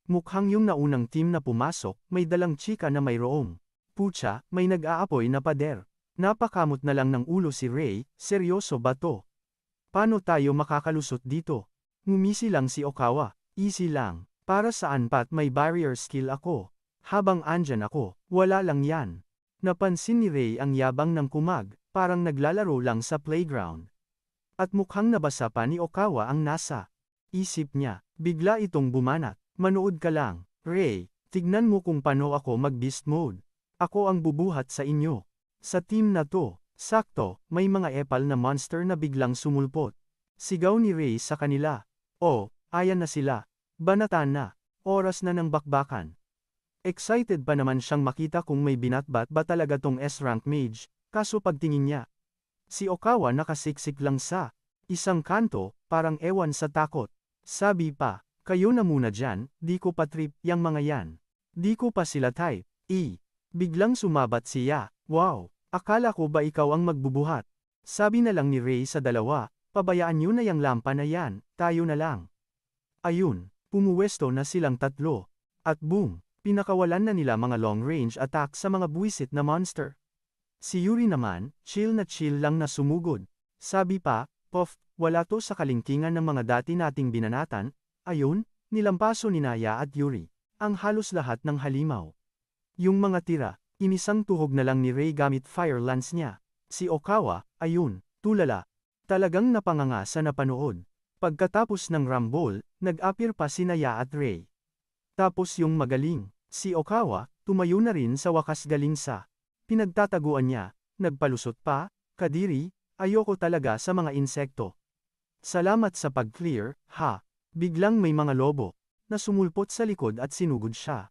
Mukhang yung naunang team na pumasok, may dalang chika na mayroong. Pucha, may nag-aapoy na pader. Napakamot na lang ng ulo si Ray, seryoso ba to? Paano tayo makakalusot dito? Ngumisi lang si Okawa, easy lang, para saan pat may barrier skill ako. Habang andyan ako, wala lang yan. Napansin ni Ray ang yabang ng kumag, parang naglalaro lang sa playground. At mukhang nabasa pa ni Okawa ang nasa isip niya, bigla itong bumanat. Manood ka lang, Ray, tignan mo kung paano ako mag-beast mode. Ako ang bubuhat sa inyo. Sa team na to, sakto, may mga epal na monster na biglang sumulpot. Sigaw ni Ray sa kanila. Oh, ayan na sila. Banatan na. Oras na ng bakbakan. Excited pa naman siyang makita kung may binatbat ba talaga tong S-rank mage, kaso pagtingin niya, si Okawa nakasiksik lang sa isang kanto, parang ewan sa takot. Sabi pa, kayo na muna dyan, di ko pa trip yang mga yan. Di ko pa sila type. Biglang sumabat siya, wow, akala ko ba ikaw ang magbubuhat? Sabi na lang ni Ray sa dalawa, pabayaan nyo na yang lampa na yan, tayo na lang. Ayun, pumuwesto na silang tatlo. At boom, pinakawalan na nila mga long-range attack sa mga buwisit na monster. Si Yuri naman, chill lang na sumugod. Sabi pa, Pof, wala to sa kalingkingan ng mga dati nating binanatan. Ayun, nilampaso ni Naya at Yuri ang halos lahat ng halimaw. Yung mga tira, inisang tuhog na lang ni Ray gamit fire lance niya. Si Okawa, ayun, tulala. Talagang napanganga sa napanood. Pagkatapos ng rumble, nag-appear pa si Naya at Ray. Tapos yung magaling, si Okawa, tumayo na rin sa wakas galing sa pinagtataguan niya. Nagpalusot pa, Kadiri, ayoko talaga sa mga insekto. Salamat sa pag-clear, ha. Biglang may mga lobo na sumulpot sa likod at sinugod siya.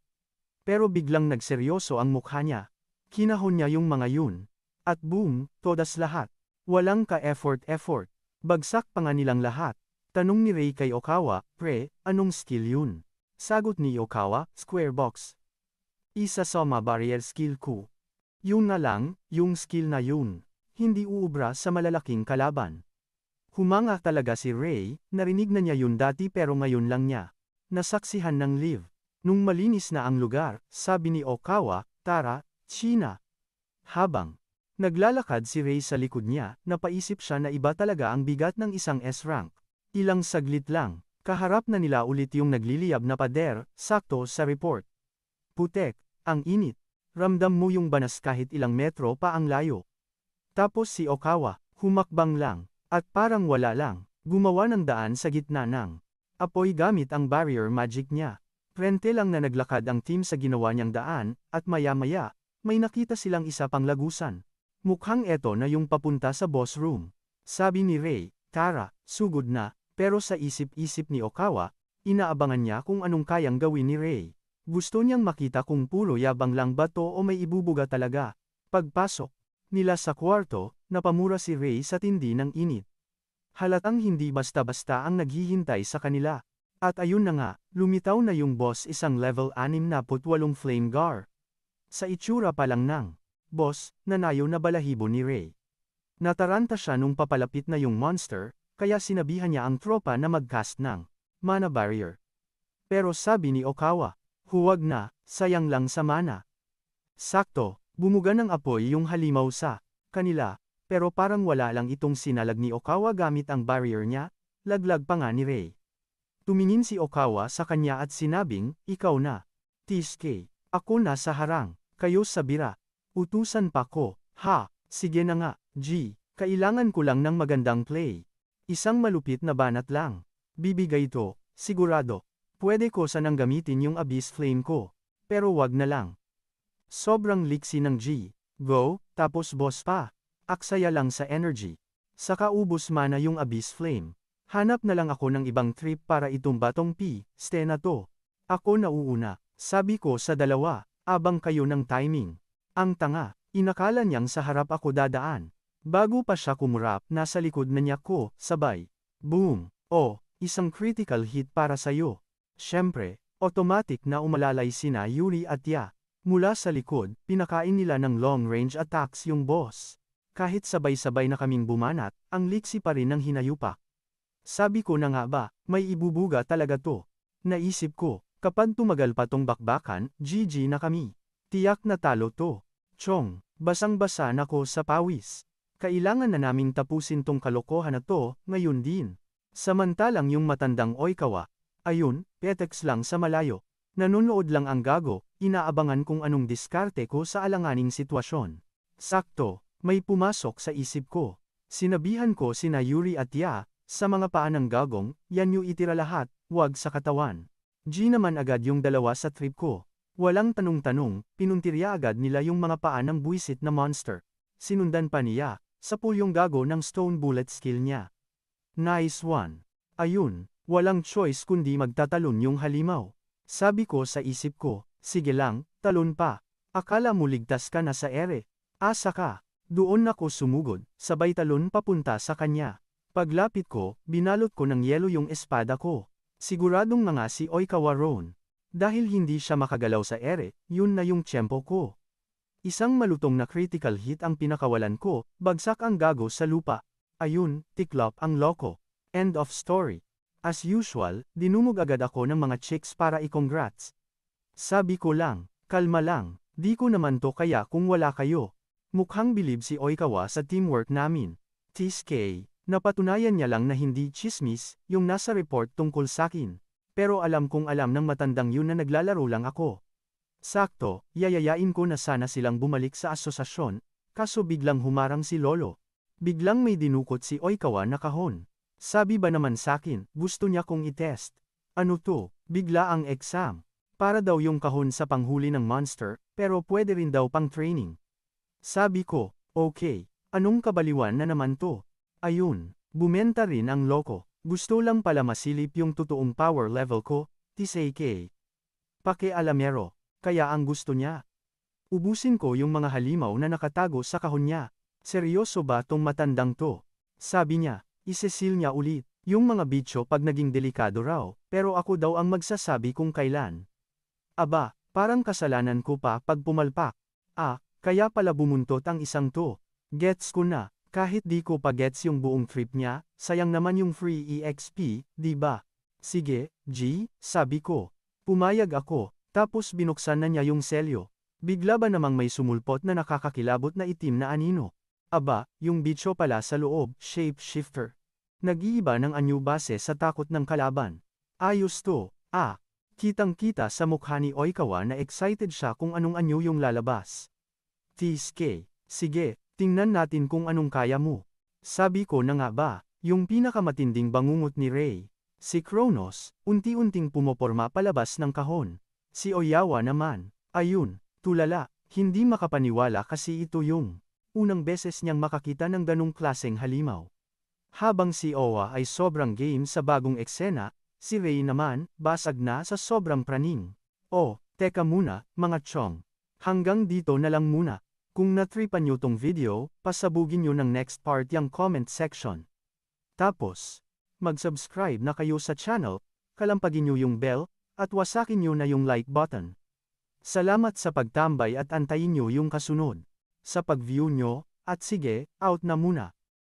Pero biglang nagseryoso ang mukha niya. Kinahon niya yung mga yun. At boom, todas lahat. Walang ka-effort. Bagsak pa nga nilang lahat. Tanong ni Ray kay Okawa, pre, anong skill yun? Sagot ni Okawa, square box. Isa sa mga barrier skill ko. Yun nga lang, yung skill na yun. Hindi uubra sa malalaking kalaban. Humanga talaga si Ray, narinig na niya yun dati pero ngayon lang niya nasaksihan ng live. Nung malinis na ang lugar, sabi ni Okawa, tara, China. Habang naglalakad si Ray sa likod niya, napaisip siya na iba talaga ang bigat ng isang S-rank. Ilang saglit lang, kaharap na nila ulit yung nagliliyab na pader, sakto sa report. Putek, ang init. Ramdam mo yung banas kahit ilang metro pa ang layo. Tapos si Okawa, humakbang lang. At parang wala lang, gumawa ng daan sa gitna ng apoy gamit ang barrier magic niya. Prente lang na naglakad ang team sa ginawa niyang daan, at maya-maya, may nakita silang isa pang lagusan. Mukhang eto na yung papunta sa boss room. Sabi ni Ray, tara, sugod na, pero sa isip-isip ni Okawa, inaabangan niya kung anong kayang gawin ni Ray. Gusto niyang makita kung puro yabang lang ba to o may ibubuga talaga. Pagpasok nila sa kwarto, napamura si Ray sa tindi ng init. Halatang hindi basta-basta ang naghihintay sa kanila. At ayun na nga, lumitaw na yung boss isang level 68 flame gar. Sa itsura pa lang ng boss, nanayo na balahibo ni Ray. Nataranta siya nung papalapit na yung monster, kaya sinabihan niya ang tropa na mag-cast ng mana barrier. Pero sabi ni Okawa, huwag na, sayang lang sa mana. Sakto, bumuga ng apoy yung halimaw sa kanila, pero parang wala lang itong sinalag ni Okawa gamit ang barrier niya, laglag pa nga ni Rei. Tumingin si Okawa sa kanya at sinabing, ikaw na. TSK, ako na sa harang, kayo sa bira. Utusan pa ko, ha, sige na nga, G, kailangan ko lang ng magandang play. Isang malupit na banat lang. Bibigay to, sigurado. Pwede ko sanang gamitin yung Abyss Flame ko, pero wag na lang. Sobrang liksi ng G, go, tapos boss pa. Aksaya lang sa energy. Saka ubos mana yung Abyss Flame. Hanap na lang ako ng ibang trip para itumba tong Ste na to. Ako nauuna, sabi ko sa dalawa, abang kayo ng timing. Ang tanga, inakala niyang sa harap ako dadaan. Bago pa siya kumurap, nasa likod na niya ko, sabay. Boom! Oh, isang critical hit para sa'yo. Siyempre, automatic na umalalay sina Yuri at Ya. Mula sa likod, pinakain nila ng long-range attacks yung boss. Kahit sabay-sabay na kaming bumanat, ang liksi pa rin ng hinayupak. Sabi ko na nga ba, may ibubuga talaga to. Naisip ko, kapag tumagal pa tong bakbakan, GG na kami. Tiyak na talo to. Chong, basang-basa na ko sa pawis. Kailangan na naming tapusin tong kalokohan na to, ngayon din. Samantalang yung matandang Oikawa, ayun, petex lang sa malayo. Nanonood lang ang gago, inaabangan kung anong diskarte ko sa alanganing sitwasyon. Sakto, may pumasok sa isip ko. Sinabihan ko sina Yuri at Ya, sa mga paa ng gagong, yan yung itira lahat, wag sa katawan. G naman agad yung dalawa sa trip ko. Walang tanong-tanong, pinuntirya agad nila yung mga paa ng buwisit na monster. Sinundan pa niya, sa pool yung gago ng stone bullet skill niya. Nice one. Ayun, walang choice kundi magtatalon yung halimaw. Sabi ko sa isip ko, sige lang, talon pa. Akala mo ligtas ka na sa ere. Asa ka. Doon ako sumugod, sabay talon papunta sa kanya. Paglapit ko, binalot ko ng yelo yung espada ko. Siguradong nga si Oikawa Ron. Dahil hindi siya makagalaw sa ere, yun na yung tiyempo ko. Isang malutong na critical hit ang pinakawalan ko, bagsak ang gago sa lupa. Ayun, tiklop ang loko. End of story. As usual, dinumog agad ako ng mga chicks para i-congrats. Sabi ko lang, kalma lang, di ko naman to kaya kung wala kayo. Mukhang bilib si Oikawa sa teamwork namin. TSK. Napatunayan niya lang na hindi chismis, yung nasa report tungkol sakin. Pero alam kong alam ng matandang yun na naglalaro lang ako. Sakto, yayayain ko na sana silang bumalik sa asosasyon, kaso biglang humarang si Lolo. Biglang may dinukot si Oikawa na kahon. Sabi ba naman sakin, gusto niya kong itest. Ano to, bigla ang exam. Para daw yung kahon sa panghuli ng monster, pero pwede rin daw pang training. Sabi ko, okay, anong kabaliwan na naman to? Ayun, bumenta rin ang loko. Gusto lang pala masilip yung totoong power level ko, TSK. Pakialamero, kaya ang gusto niya. Ubusin ko yung mga halimaw na nakatago sa kahon niya. Seryoso ba tong matandang to? Sabi niya, isesil niya ulit. Yung mga bitcho pag naging delikado raw, pero ako daw ang magsasabi kung kailan. Aba, parang kasalanan ko pa pag pumalpak. Ah, kaya pala bumuntot ang isang to. Gets ko na. Kahit di ko pa gets yung buong trip niya, sayang naman yung free EXP, di ba? Sige, G, sabi ko. Pumayag ako, tapos binuksan na niya yung selyo. Bigla ba namang may sumulpot na nakakakilabot na itim na anino? Aba, yung bicho pala sa loob, shapeshifter. Nag-iiba ng anyo base sa takot ng kalaban. Ayos to, kitang-kita sa mukha ni Oikawa na excited siya kung anong anyo yung lalabas. TSK, sige. Tingnan natin kung anong kaya mo. Sabi ko na nga ba, yung pinakamatinding bangungot ni Rei. Si Kronos, unti-unting pumoporma palabas ng kahon. Si Oyawa naman, ayun, tulala, hindi makapaniwala kasi ito yung unang beses niyang makakita ng ganong klaseng halimaw. Habang si Owa ay sobrang game sa bagong eksena, si Rei naman, basag na sa sobrang praning. Oh, teka muna, mga chong. Hanggang dito na lang muna. Kung natripan nyo tong video, pasabugin nyo ng next part yung comment section. Tapos, mag-subscribe na kayo sa channel, kalampagin nyo yung bell, at wasakin nyo na yung like button. Salamat sa pagtambay at antayin nyo yung kasunod. Sa pag-view nyo, at sige, out na muna.